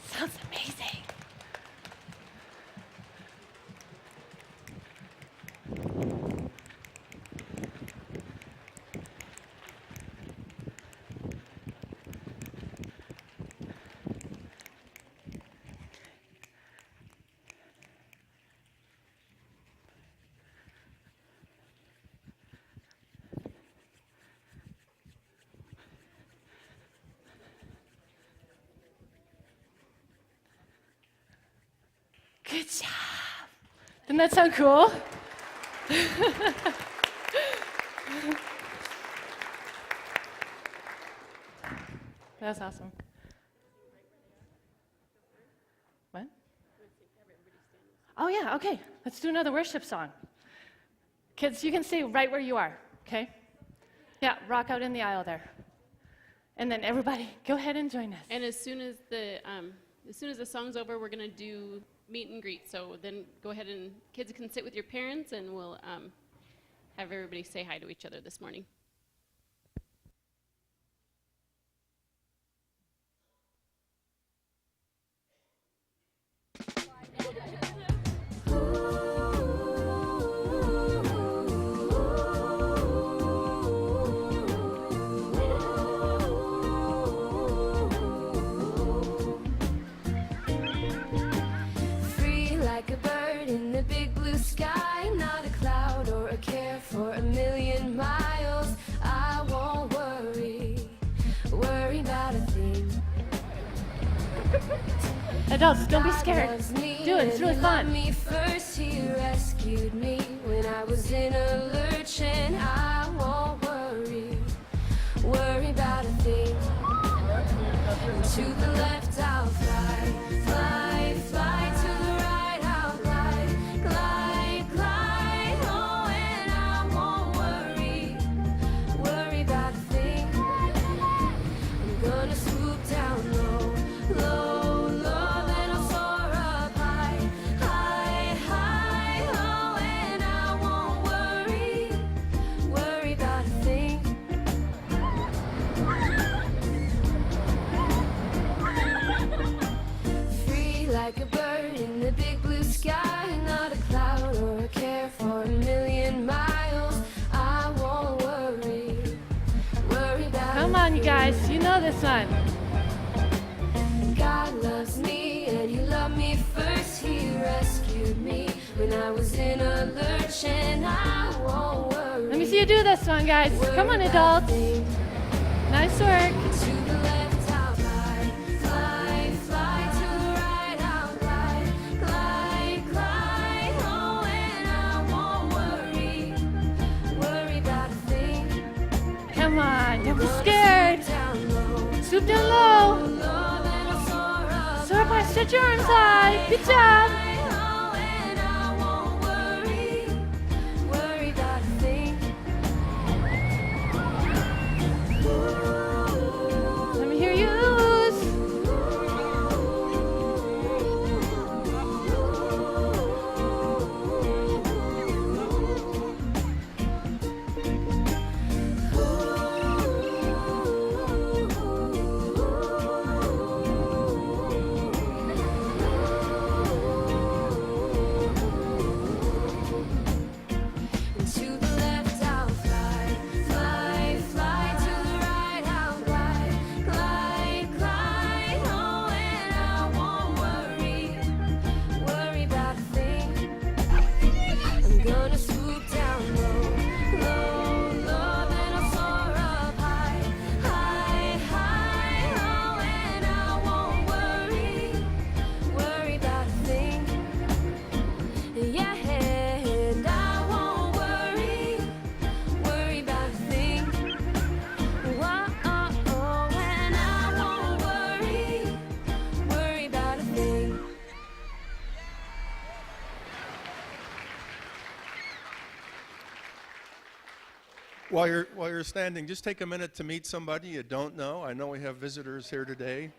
Sounds amazing. Good job. Didn't that sound cool? That's awesome. What? Oh, yeah, okay. Let's do another worship song. Kids, you can stay right where you are, okay? Yeah, rock out in the aisle there. And then everybody, go ahead and join us. And as soon as the song's over, we're going to do meet and greet. So then go ahead and kids can sit with your parents, and we'll have everybody say hi to each other this morning. Free like a bird in the big blue sky, not a cloud or a care for a million miles. I won't worry about a thing. Adults, don't be scared. God loves me, Do it, it's and really he loved fun. me first, he rescued me when I was in a lurch, and I won't worry about a thing. To the left I'll fly, fly, fly. To the right I'll glide, glide, glide. Oh, and I won't worry about a thing. I'm gonna swoop down low, low, low. Then I'll soar up high, high, high. Oh, and I won't worry about a thing. Free like a bird in the big blue sky, not a cloud or a care for a million miles. I won't worry about Come a on, you thing. guys. You know this one. God loves me and he loved me first. He rescued me when I was in a lurch, and I won't worry. Let me see you do this one, guys. Come on, worry about a adults. thing. Nice work. To the left I'll fly, fly, fly. To the right I'll glide, glide, glide. Oh, and I won't worry about a thing. Come on, don't be scared. Down low, Swoop down low. low, then I'll soar up. Soar up high, stretch your arms high. Good job. Oh, and I won't worry about a thing. While you're standing, just take a minute to meet somebody you don't know. I know we have visitors here today.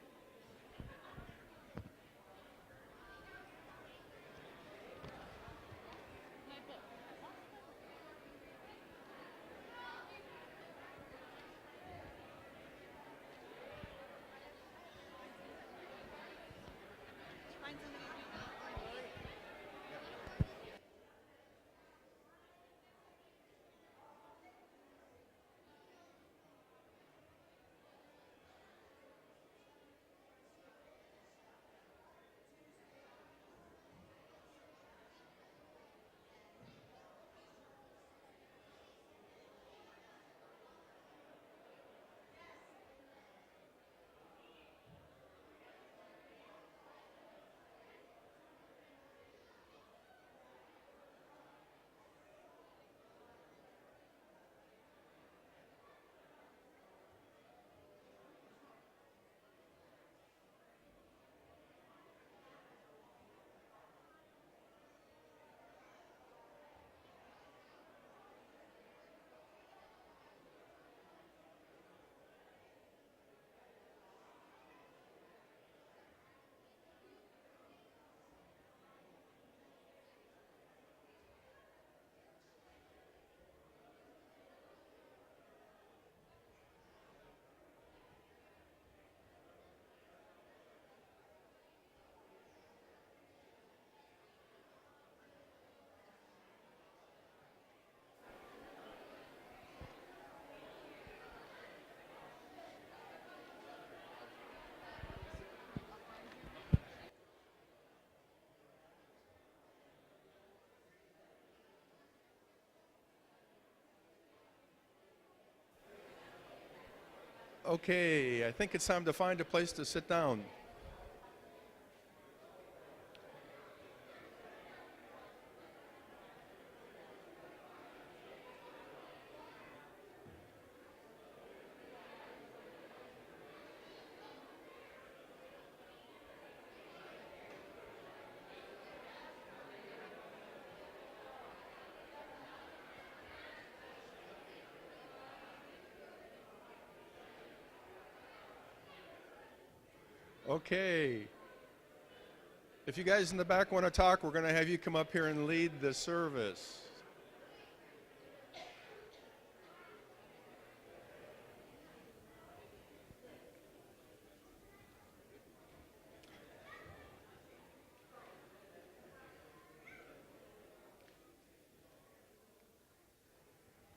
Okay, I think it's time to find a place to sit down. Okay. If you guys in the back want to talk, we're going to have you come up here and lead the service.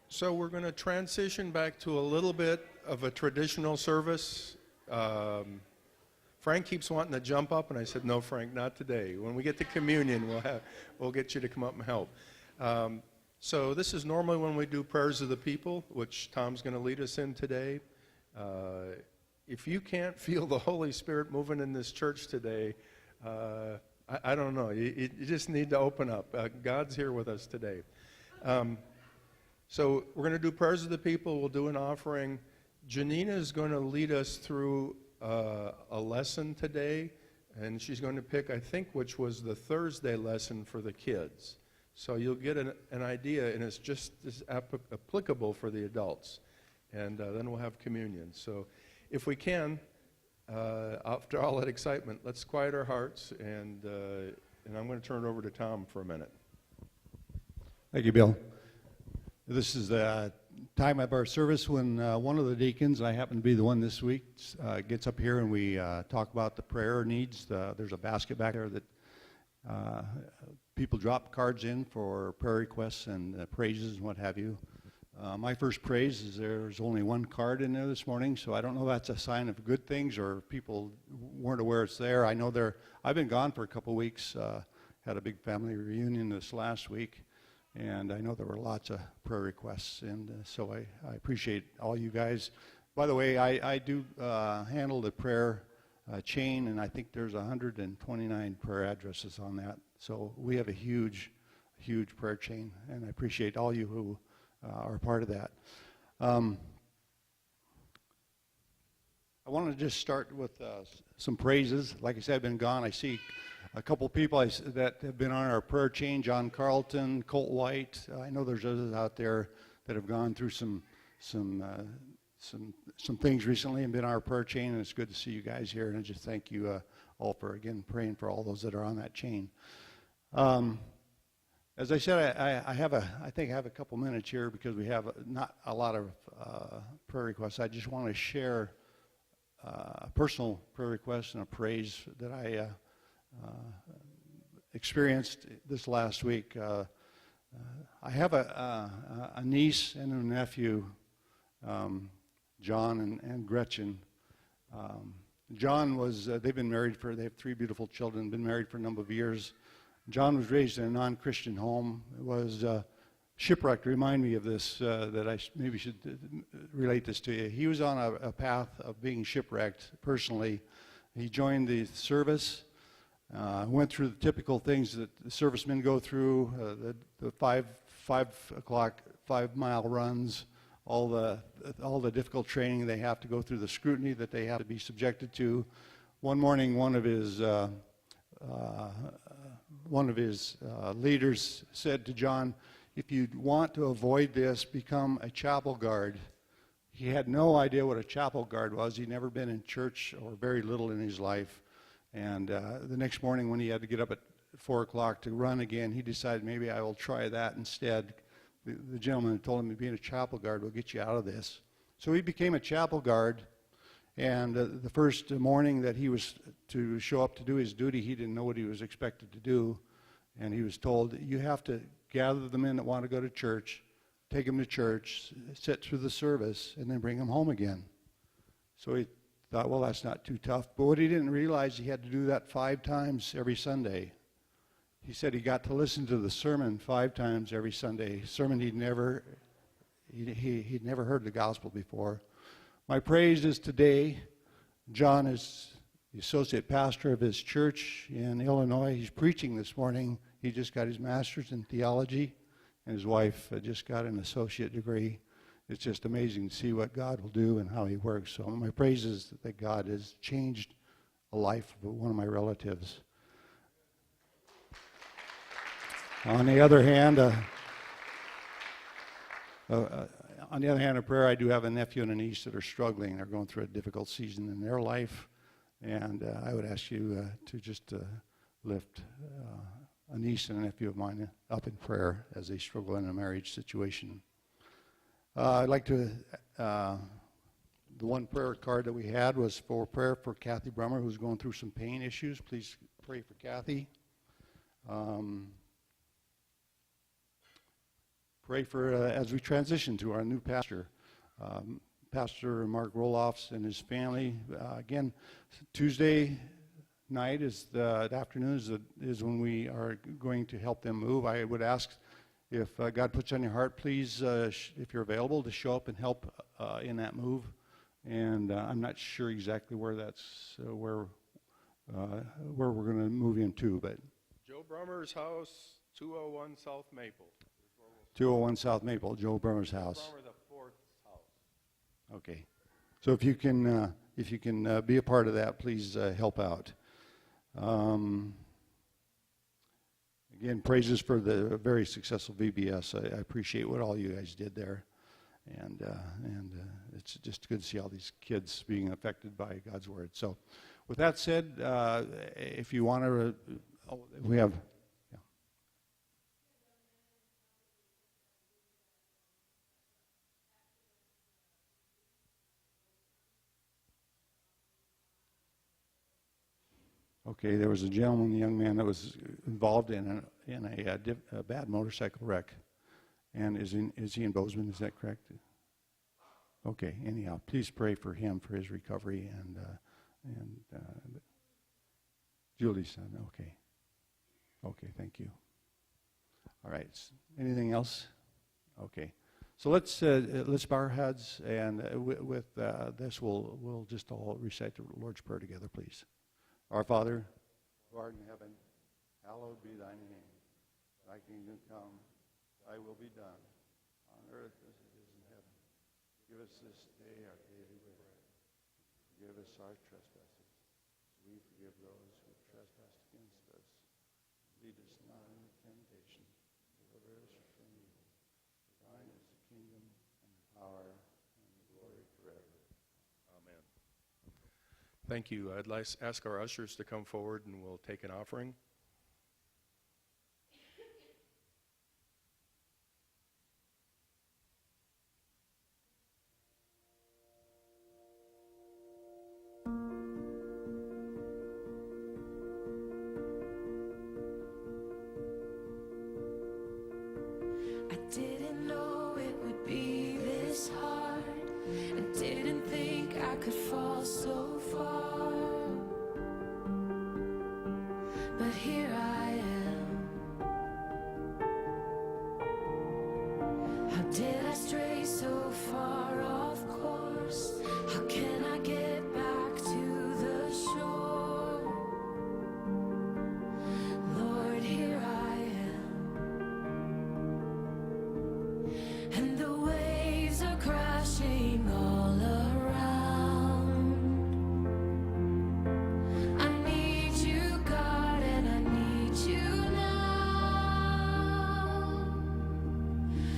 So we're going to transition back to a little bit of a traditional service. Frank keeps wanting to jump up, and I said, no, Frank, not today. When we get to communion, we'll get you to come up and help. So this is normally when we do prayers of the people, which Tom's going to lead us in today. If you can't feel the Holy Spirit moving in this church today, I don't know. You just need to open up. God's here with us today. So we're going to do prayers of the people. We'll do an offering. Janina is going to lead us through a lesson today, and she's going to pick, I think, which was the Thursday lesson for the kids. So you'll get an idea, and it's just as applicable for the adults. And then we'll have communion. So if we can, after all that excitement, let's quiet our hearts, and I'm going to turn it over to Tom for a minute. Thank you, Bill. This is the time of our service when one of the deacons, I happen to be the one this week, gets up here and we talk about the prayer needs. There's a basket back there that people drop cards in for prayer requests and praises and what have you. My first praise is there's only one card in there this morning, so I don't know if that's a sign of good things or people weren't aware it's there. I know I've been gone for a couple weeks, had a big family reunion this last week. And I know there were lots of prayer requests, and so I appreciate all you guys. By the way, I do handle the prayer chain, and I think there's 129 prayer addresses on that. So we have a huge prayer chain, and I appreciate all you who are part of that. I want to just start with some praises. Like I said, I've been gone. I see a couple people that have been on our prayer chain, John Carlton, Colt White. I know there's others out there that have gone through some things recently and been on our prayer chain, and it's good to see you guys here. And I just thank you all for, again, praying for all those that are on that chain. As I said, I think I have a couple minutes here because we have not a lot of prayer requests. I just want to share a personal prayer request and a praise that I experienced this last week. I have a niece and a nephew, John and Gretchen. John was, they have 3 beautiful children, been married for a number of years. John was raised in a non-Christian home, was shipwrecked. Remind me of this, that I maybe should relate this to you. He was on a path of being shipwrecked personally. He joined the service, went through the typical things that the servicemen go through, the 5-mile runs, all the difficult training they have to go through, the scrutiny that they have to be subjected to. One morning, one of his leaders said to John, "If you want to avoid this, become a chapel guard." He had no idea what a chapel guard was. He'd never been in church or very little in his life. And the next morning when he had to get up at 4 o'clock to run again, he decided maybe I will try that instead. The gentleman had told him being a chapel guard will get you out of this. So he became a chapel guard. And the first morning that he was to show up to do his duty, he didn't know what he was expected to do. And he was told, you have to gather the men that want to go to church, take them to church, sit through the service, and then bring them home again. So he thought, well, that's not too tough. But what he didn't realize, he had to do that 5 times every Sunday. He said he got to listen to the sermon 5 times every Sunday, a sermon he'd never heard the gospel before. My praise is today, John is the associate pastor of his church in Illinois. He's preaching this morning. He just got his master's in theology, and his wife just got an associate degree. It's just amazing to see what God will do and how he works. So my praise is that God has changed a life of one of my relatives. On the other hand, of prayer, I do have a nephew and a niece that are struggling. They're going through a difficult season in their life. And I would ask you to just lift a niece and a nephew of mine up in prayer as they struggle in a marriage situation. I'd like to, the one prayer card that we had was for prayer for Kathy Brummer, who's going through some pain issues. Please pray for Kathy. Pray for, as we transition to our new pastor, Pastor Mark Roloffs and his family. Again, Tuesday night the afternoon is when we are going to help them move. I would ask if God puts on your heart, please, if you're available, to show up and help in that move. And I'm not sure exactly where that's where we're going to move into, but Joe Brummer's house, 201 South Maple. 201 South Maple, Joe Brummer's house. Brummer, the 4th house. Okay. So if you can be a part of that, please help out. Again, praises for the very successful VBS. I appreciate what all you guys did there, and it's just good to see all these kids being affected by God's word. So, with that said, if you want to, we have. Okay, there was a gentleman, a young man, that was involved in a bad motorcycle wreck, and is he in Bozeman? Is that correct? Okay. Anyhow, please pray for him for his recovery and Julie's son. Okay. Okay. Thank you. All right. Anything else? Okay. So let's bow our heads, and with this, we'll just all recite the Lord's Prayer together, please. Our Father, who art in heaven, hallowed be thy name. Thy kingdom come, thy will be done, on earth as it is in heaven. Give us this day our daily bread. Forgive us our trespasses, as we forgive those who trespass against us. Lead us not into temptation, deliver us from evil. For thine is the kingdom, Thank you. I'd like to ask our ushers to come forward and we'll take an offering. I didn't know it would be this hard. I didn't think I could fall so far. But here I am. How did I stray so far off course? How can I get back to the shore? Lord, here I am. And the waves are crashing all around. I need you, God, and I need you now.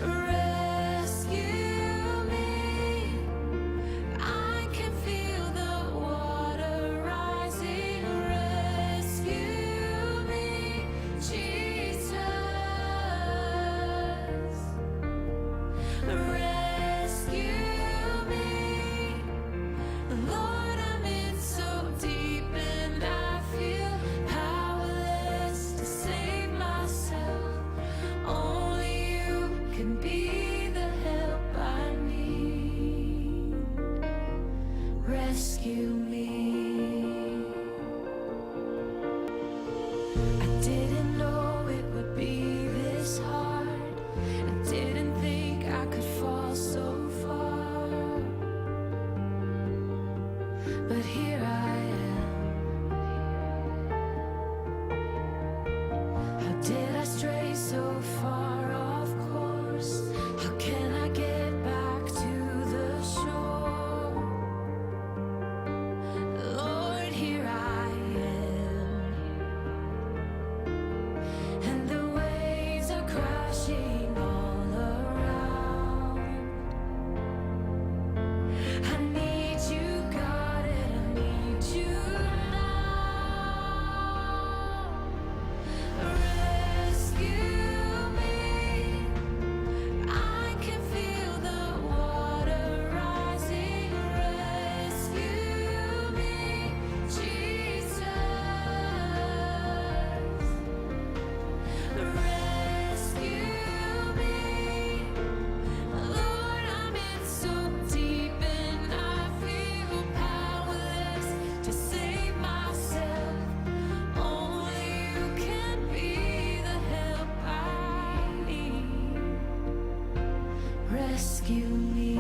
Rescue me. I can feel the water rising. Rescue me, Jesus. Rescue me, Lord, I'm in so deep and I feel powerless to save myself. Only you can be the help I need. Rescue me. I didn't know it would be this hard. I didn't think I could fall so far. But here I am. How did I stray so far off course? How can I get back to the shore? Lord, here I am. And the waves are crashing all around. I need you, God, and I need you now. Rescue me. I can feel the water rising. Rescue me, Jesus. Rescue me, Lord, I'm in so deep and I feel powerless to save myself. Only you can be the help I need. Rescue me.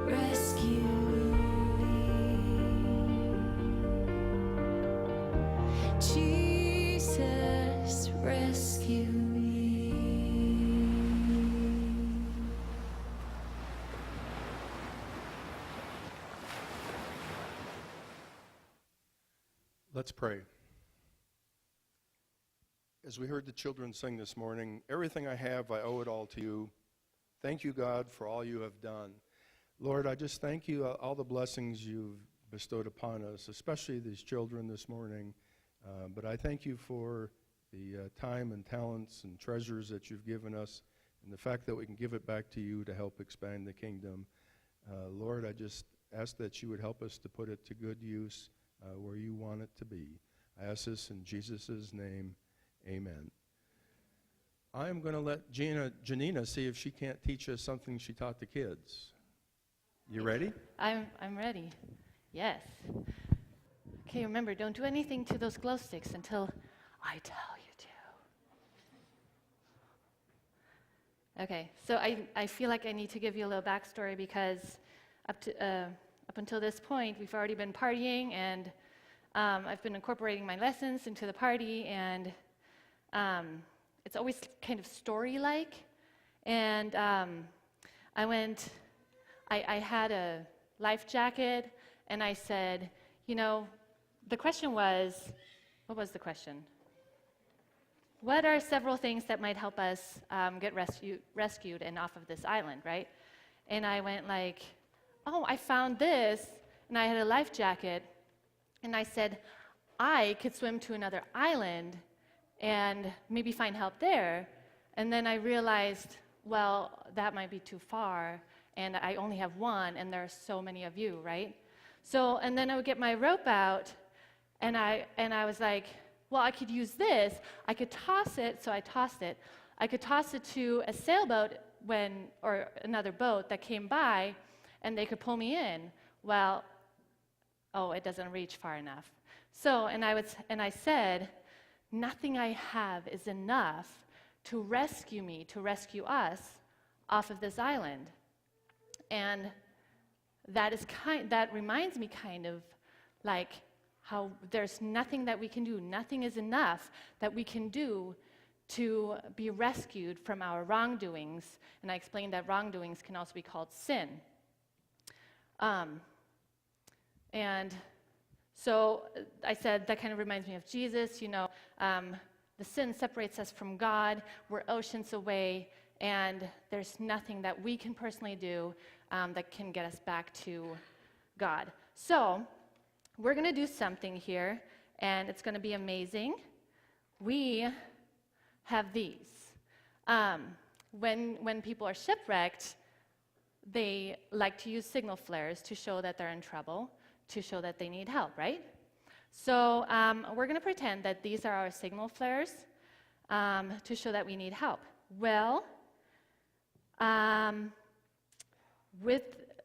Rescue me. Jesus, rescue me. Let's pray. As we heard the children sing this morning, everything I have, I owe it all to you. Thank you, God, for all you have done. Lord, I just thank you all the blessings you've bestowed upon us, especially these children this morning. But I thank you for the time and talents and treasures that you've given us and the fact that we can give it back to you to help expand the kingdom. Lord, I just ask that you would help us to put it to good use where you want it to be. I ask this in Jesus' name, amen. I am going to let Janina see if she can't teach us something she taught the kids. You ready? I'm ready. Yes. Okay, remember, don't do anything to those glow sticks until I tell you to. Okay, so I feel like I need to give you a little backstory because up until this point, we've already been partying, and I've been incorporating my lessons into the party, and it's always kind of story-like. And I had a life jacket, and I said, you know, the question was, what was the question? what are several things that might help us get rescued and off of this island, right? And I went like, oh, I found this, and I had a life jacket, and I said, I could swim to another island and maybe find help there. And then I realized, well, that might be too far, and I only have one, and there are so many of you, right? So, and then I would get my rope out, and I was like, well, I could use this. I could toss it, so I tossed it. I could toss it to a sailboat or another boat that came by, and they could pull me in. Well, oh, it doesn't reach far enough. So, and I said, nothing I have is enough to rescue me, to rescue us off of this island. And that reminds me kind of like how there's nothing that we can do, nothing is enough that we can do to be rescued from our wrongdoings. And I explained that wrongdoings can also be called sin. And so I said that kind of reminds me of Jesus. You know, the sin separates us from God. We're oceans away, and there's nothing that we can personally do that can get us back to God. So we're going to do something here, and it's going to be amazing. We have these. When people are shipwrecked, they like to use signal flares to show that they're in trouble, to show that they need help, right? So we're going to pretend that these are our signal flares to show that we need help. Well, with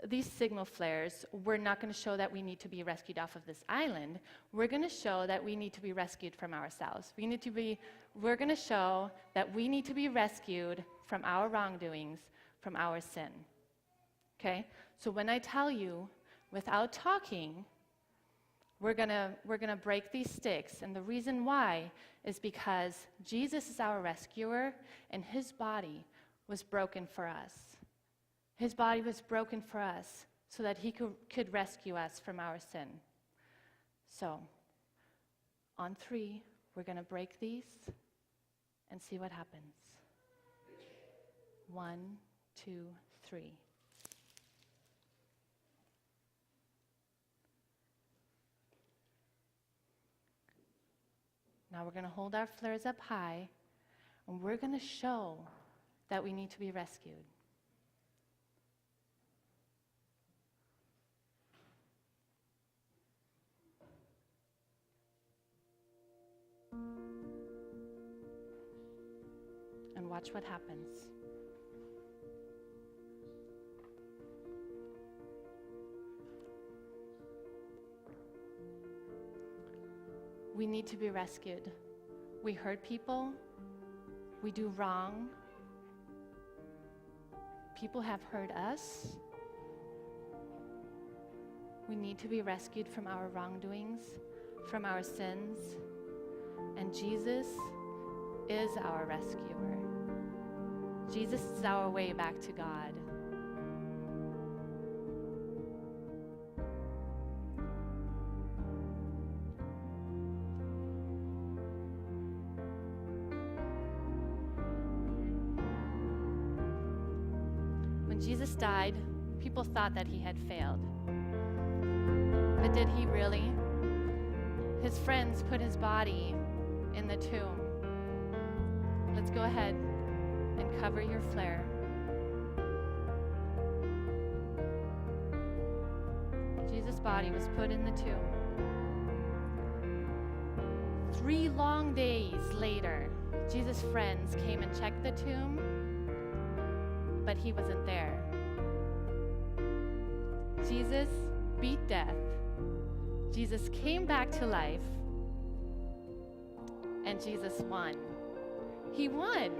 these signal flares, we're not going to show that we need to be rescued off of this island. We're going to show that we need to be rescued from ourselves. We're going to show that we need to be rescued from our wrongdoings, from our sin. Okay? So when I tell you, without talking, we're gonna break these sticks, and the reason why is because Jesus is our rescuer, and his body was broken for us. His body was broken for us so that he could rescue us from our sin. So, on 3, we're gonna break these and see what happens. 1, 2, 3. Now we're going to hold our flares up high, and we're going to show that we need to be rescued. And watch what happens. We need to be rescued. We hurt people. We do wrong. People have hurt us. We need to be rescued from our wrongdoings, from our sins. And Jesus is our rescuer. Jesus is our way back to God. Jesus died, people thought that he had failed. But did he really? His friends put his body in the tomb. Let's go ahead and cover your flare. Jesus' body was put in the tomb. 3 long days later, Jesus' friends came and checked the tomb, but he wasn't there. Jesus beat death. Jesus came back to life. And Jesus won. He won.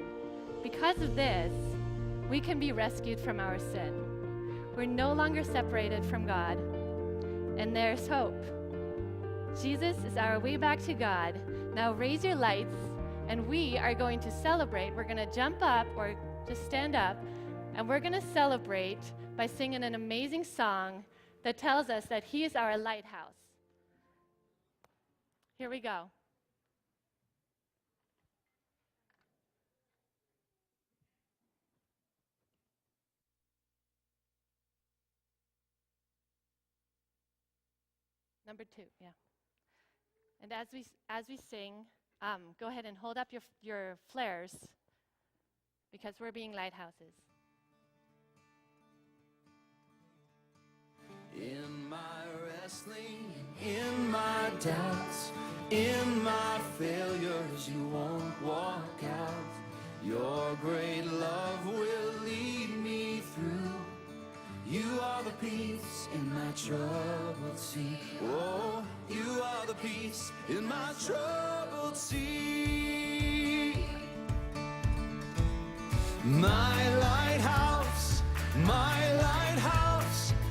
Because of this, we can be rescued from our sin. We're no longer separated from God. And there's hope. Jesus is our way back to God. Now raise your lights, and we are going to celebrate. We're going to jump up or just stand up. And we're going to celebrate by singing an amazing song that tells us that he is our lighthouse. Here we go. Number 2, yeah. And as we sing, go ahead and hold up your flares because we're being lighthouses. In my wrestling, in my doubts, in my failures, you won't walk out. Your great love will lead me through. You are the peace in my troubled sea. Oh, you are the peace in my troubled sea. My lighthouse,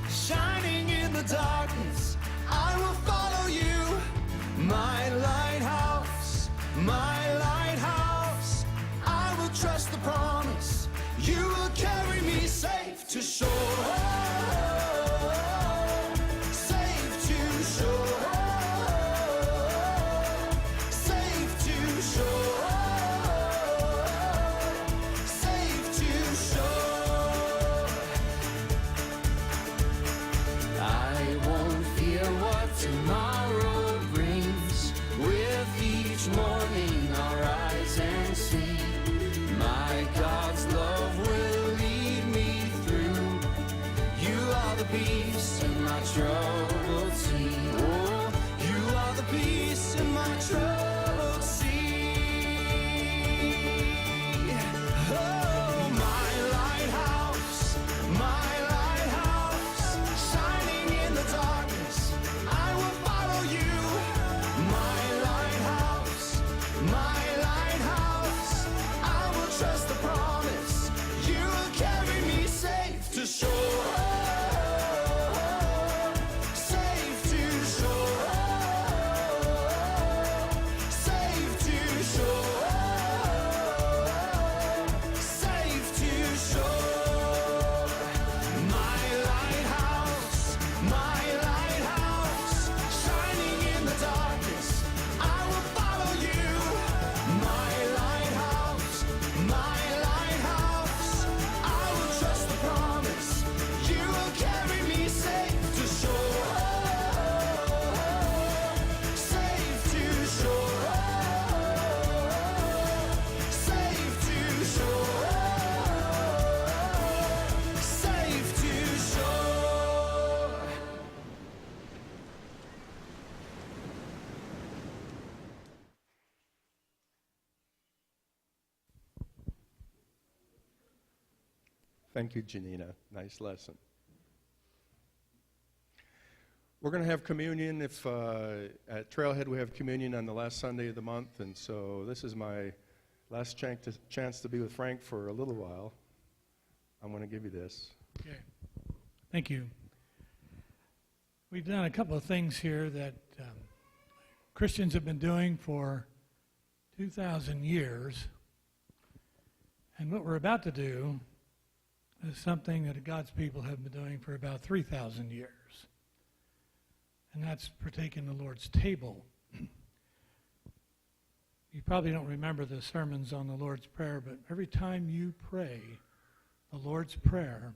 shining in the darkness, I will follow you. My lighthouse, I will trust the promise. You will carry me safe to shore. Safe to shore. Safe to shore. Safe to shore. I won't fear what tomorrow brings. With each morning I'll rise and see. My God's love will lead me through. You are the peace in my troubled sea. Oh, you are the peace in my troubled sea. Oh, my lighthouse, shining in the darkness, I will follow you. My lighthouse, I will trust the promise. You will carry me safe to shore. Safe to shore. Safe to shore. Safe to shore. My lighthouse, shining in the darkness, I will follow you. My lighthouse, I will trust the promise. You will carry me safe to shore. Safe to shore. Safe to shore. Safe to shore. Thank you, Janina. Nice lesson. We're going to have communion. At Trailhead, we have communion on the last Sunday of the month, and so this is my last chance to be with Frank for a little while. I'm going to give you this. Okay. Thank you. We've done a couple of things here that Christians have been doing for 2,000 years. And what we're about to do is something that God's people have been doing for about 3,000 years. And that's partaking the Lord's table. You probably don't remember the sermons on the Lord's Prayer, but every time you pray the Lord's Prayer,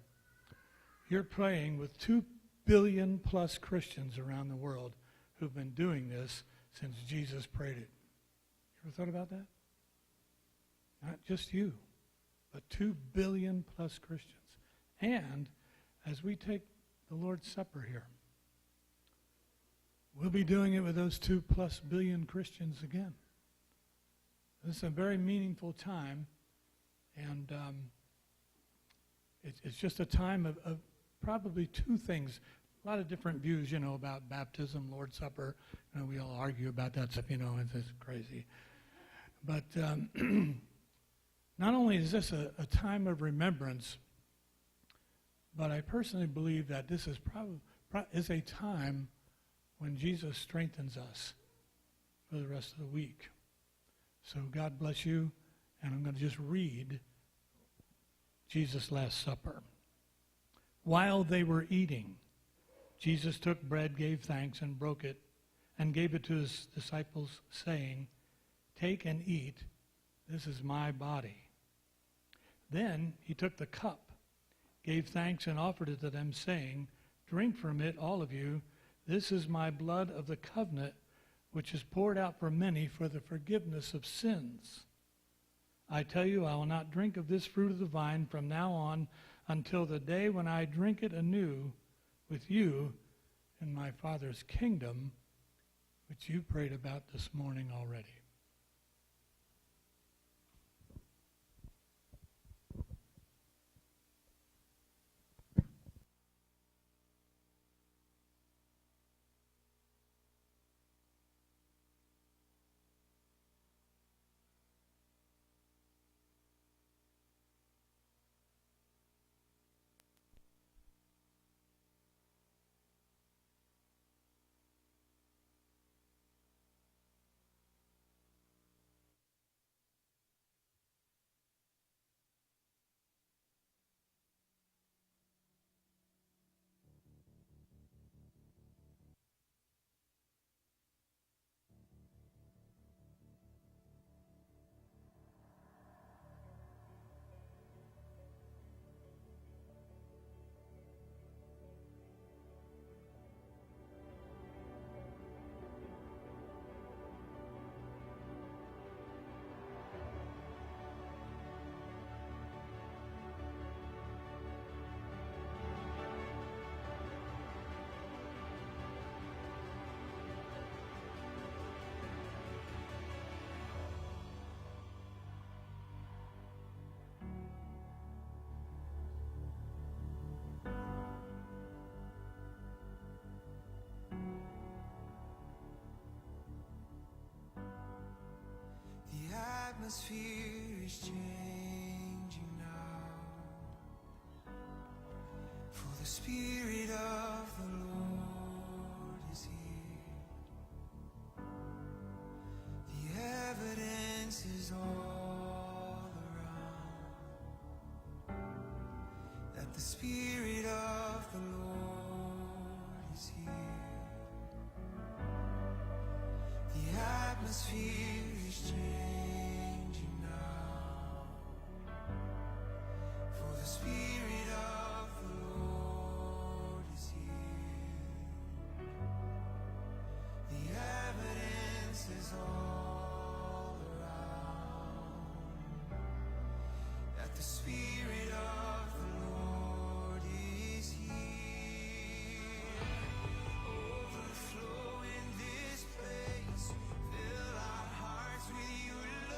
you're praying with 2 billion plus Christians around the world who've been doing this since Jesus prayed it. You ever thought about that? Not just you, but 2 billion plus Christians. And as we take the Lord's Supper here, we'll be doing it with those 2+ billion Christians again. This is a very meaningful time, and it's just a time of probably two things. A lot of different views, about baptism, Lord's Supper. We all argue about that stuff, it's crazy. But not only is this a time of remembrance, but I personally believe that this is is a time when Jesus strengthens us for the rest of the week. So God bless you, and I'm going to just read Jesus' Last Supper. While they were eating, Jesus took bread, gave thanks, and broke it, and gave it to his disciples, saying, "Take and eat, this is my body." Then he took the cup, gave thanks, and offered it to them, saying, "Drink from it, all of you. This is my blood of the covenant, which is poured out for many for the forgiveness of sins. I tell you, I will not drink of this fruit of the vine from now on until the day when I drink it anew with you in my Father's kingdom, which you prayed about this morning already. The atmosphere is changing now, for the Spirit of the Lord is here. The evidence is all around that the Spirit of the Lord is here. The atmosphere is changing now, for the Spirit of the Lord is here. The evidence is all around that the Spirit of the Lord is here. Overflow in this place, fill our hearts with your love.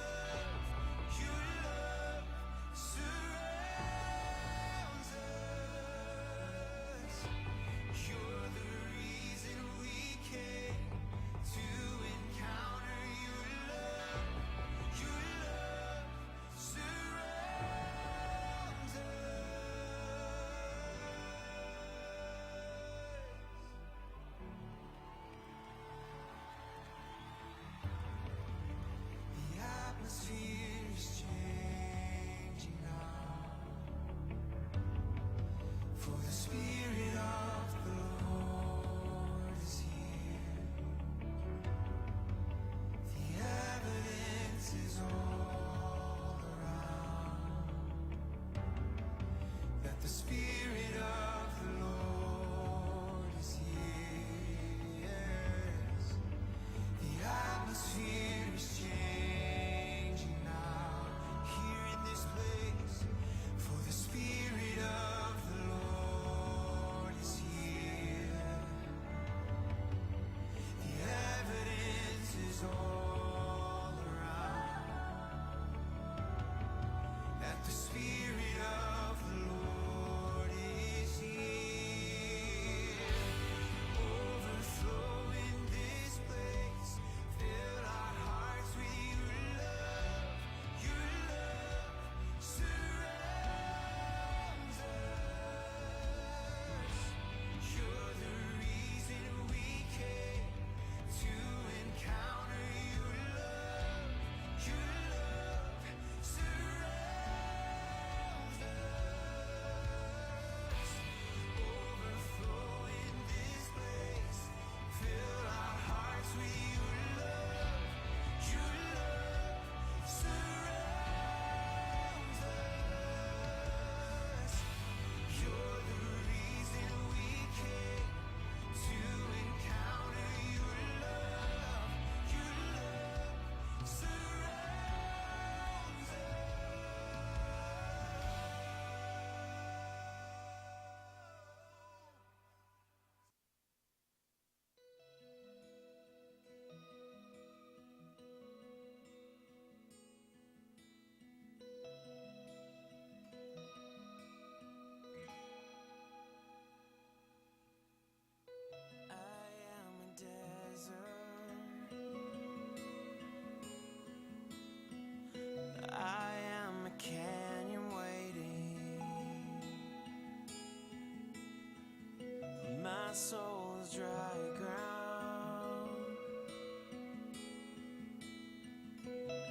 soul's dry ground,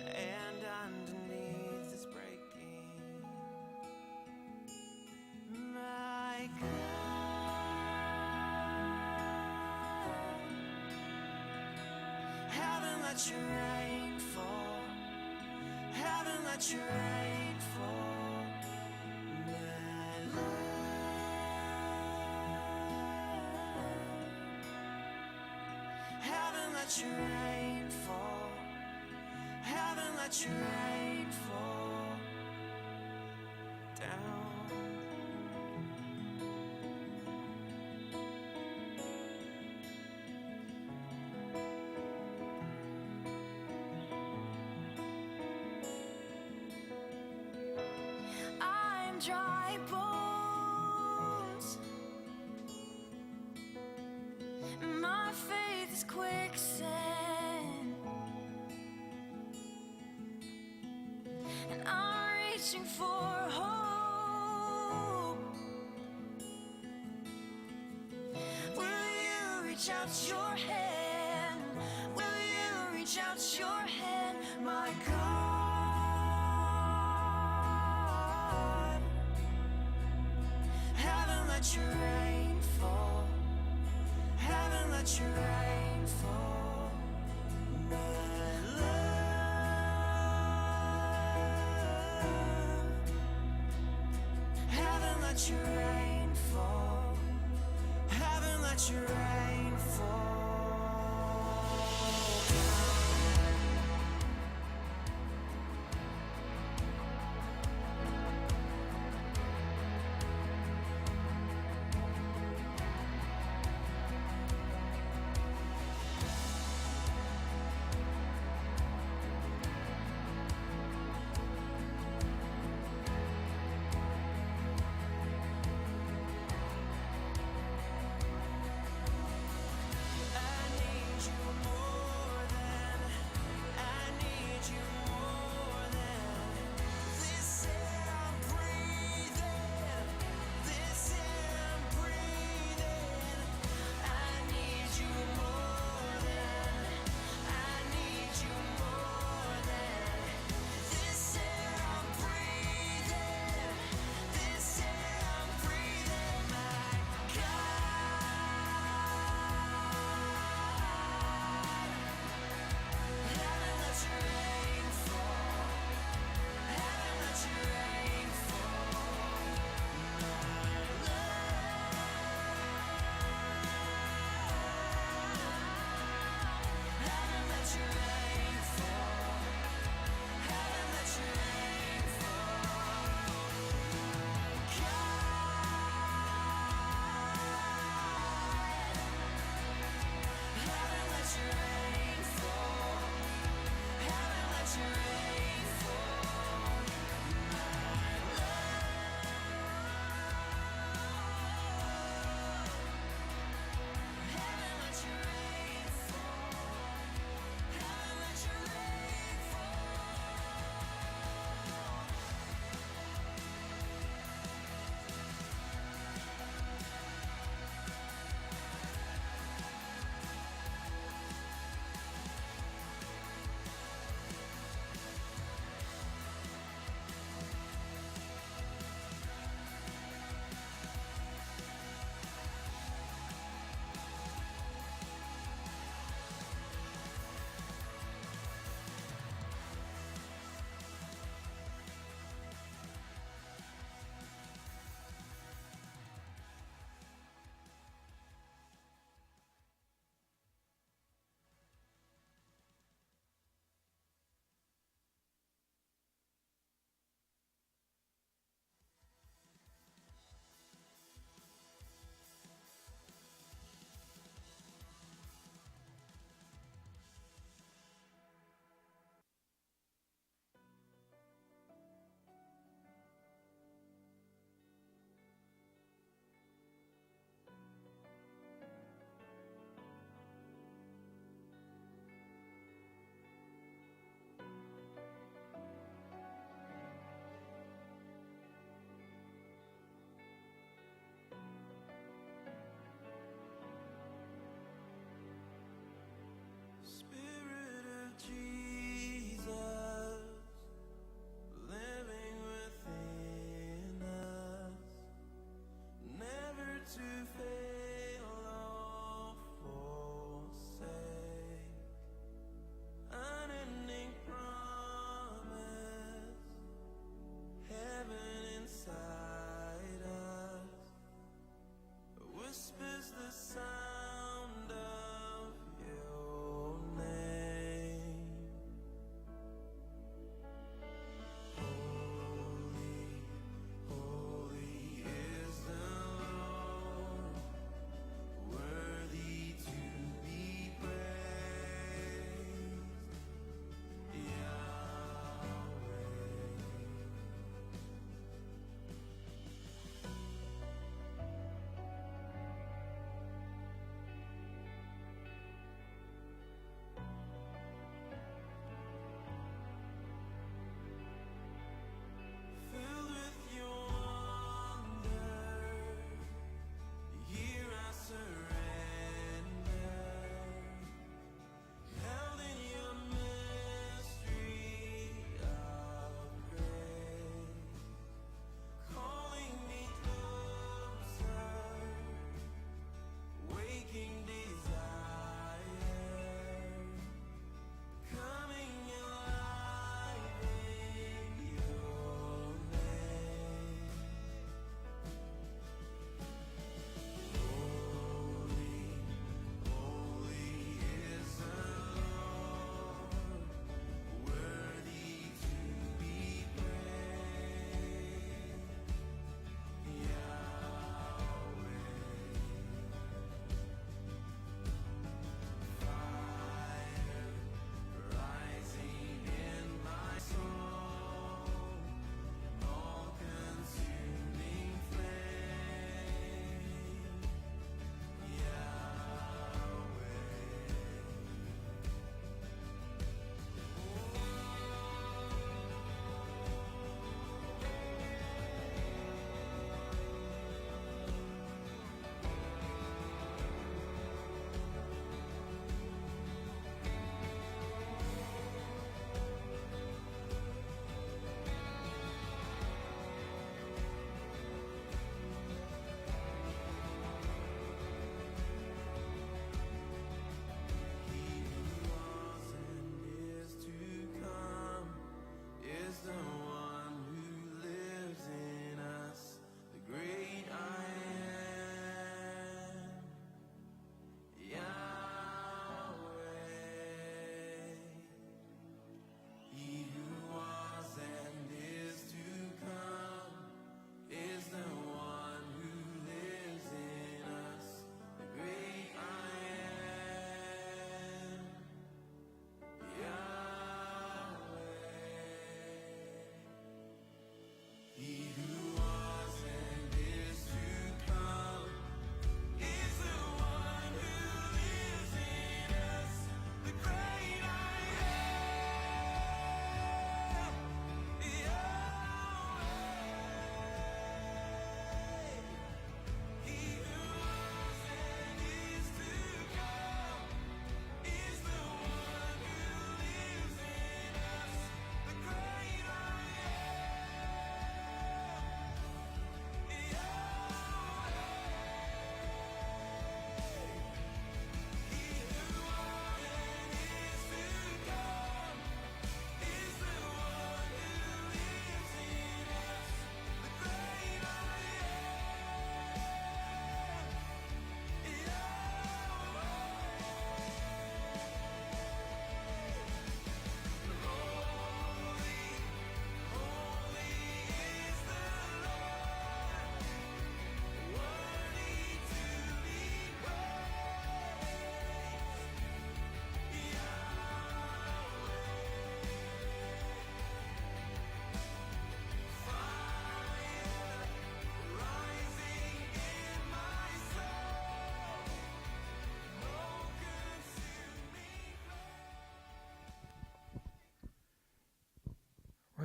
and underneath is breaking. My God, haven't let your rain fall, haven't let your rain fall, my love. Haven't let your rain fall, haven't let your rain fall down. I'm dry bones, my faith is quicksand, and I'm reaching for hope. Will you reach out your hand? Will you reach out your hand, my God? Haven't let your rain fall, haven't let your rain fall, my love. Haven't let your rain fall, haven't let your rain fall.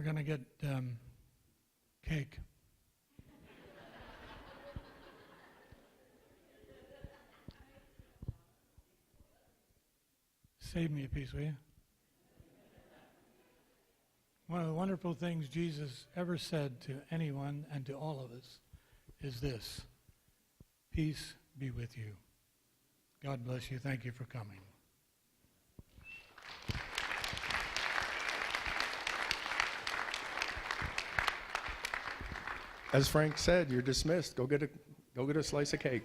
We're going to get cake. Save me a piece, will you? One of the wonderful things Jesus ever said to anyone and to all of us is this: peace be with you. God bless you. Thank you for coming. As Frank said, you're dismissed. Go get a slice of cake.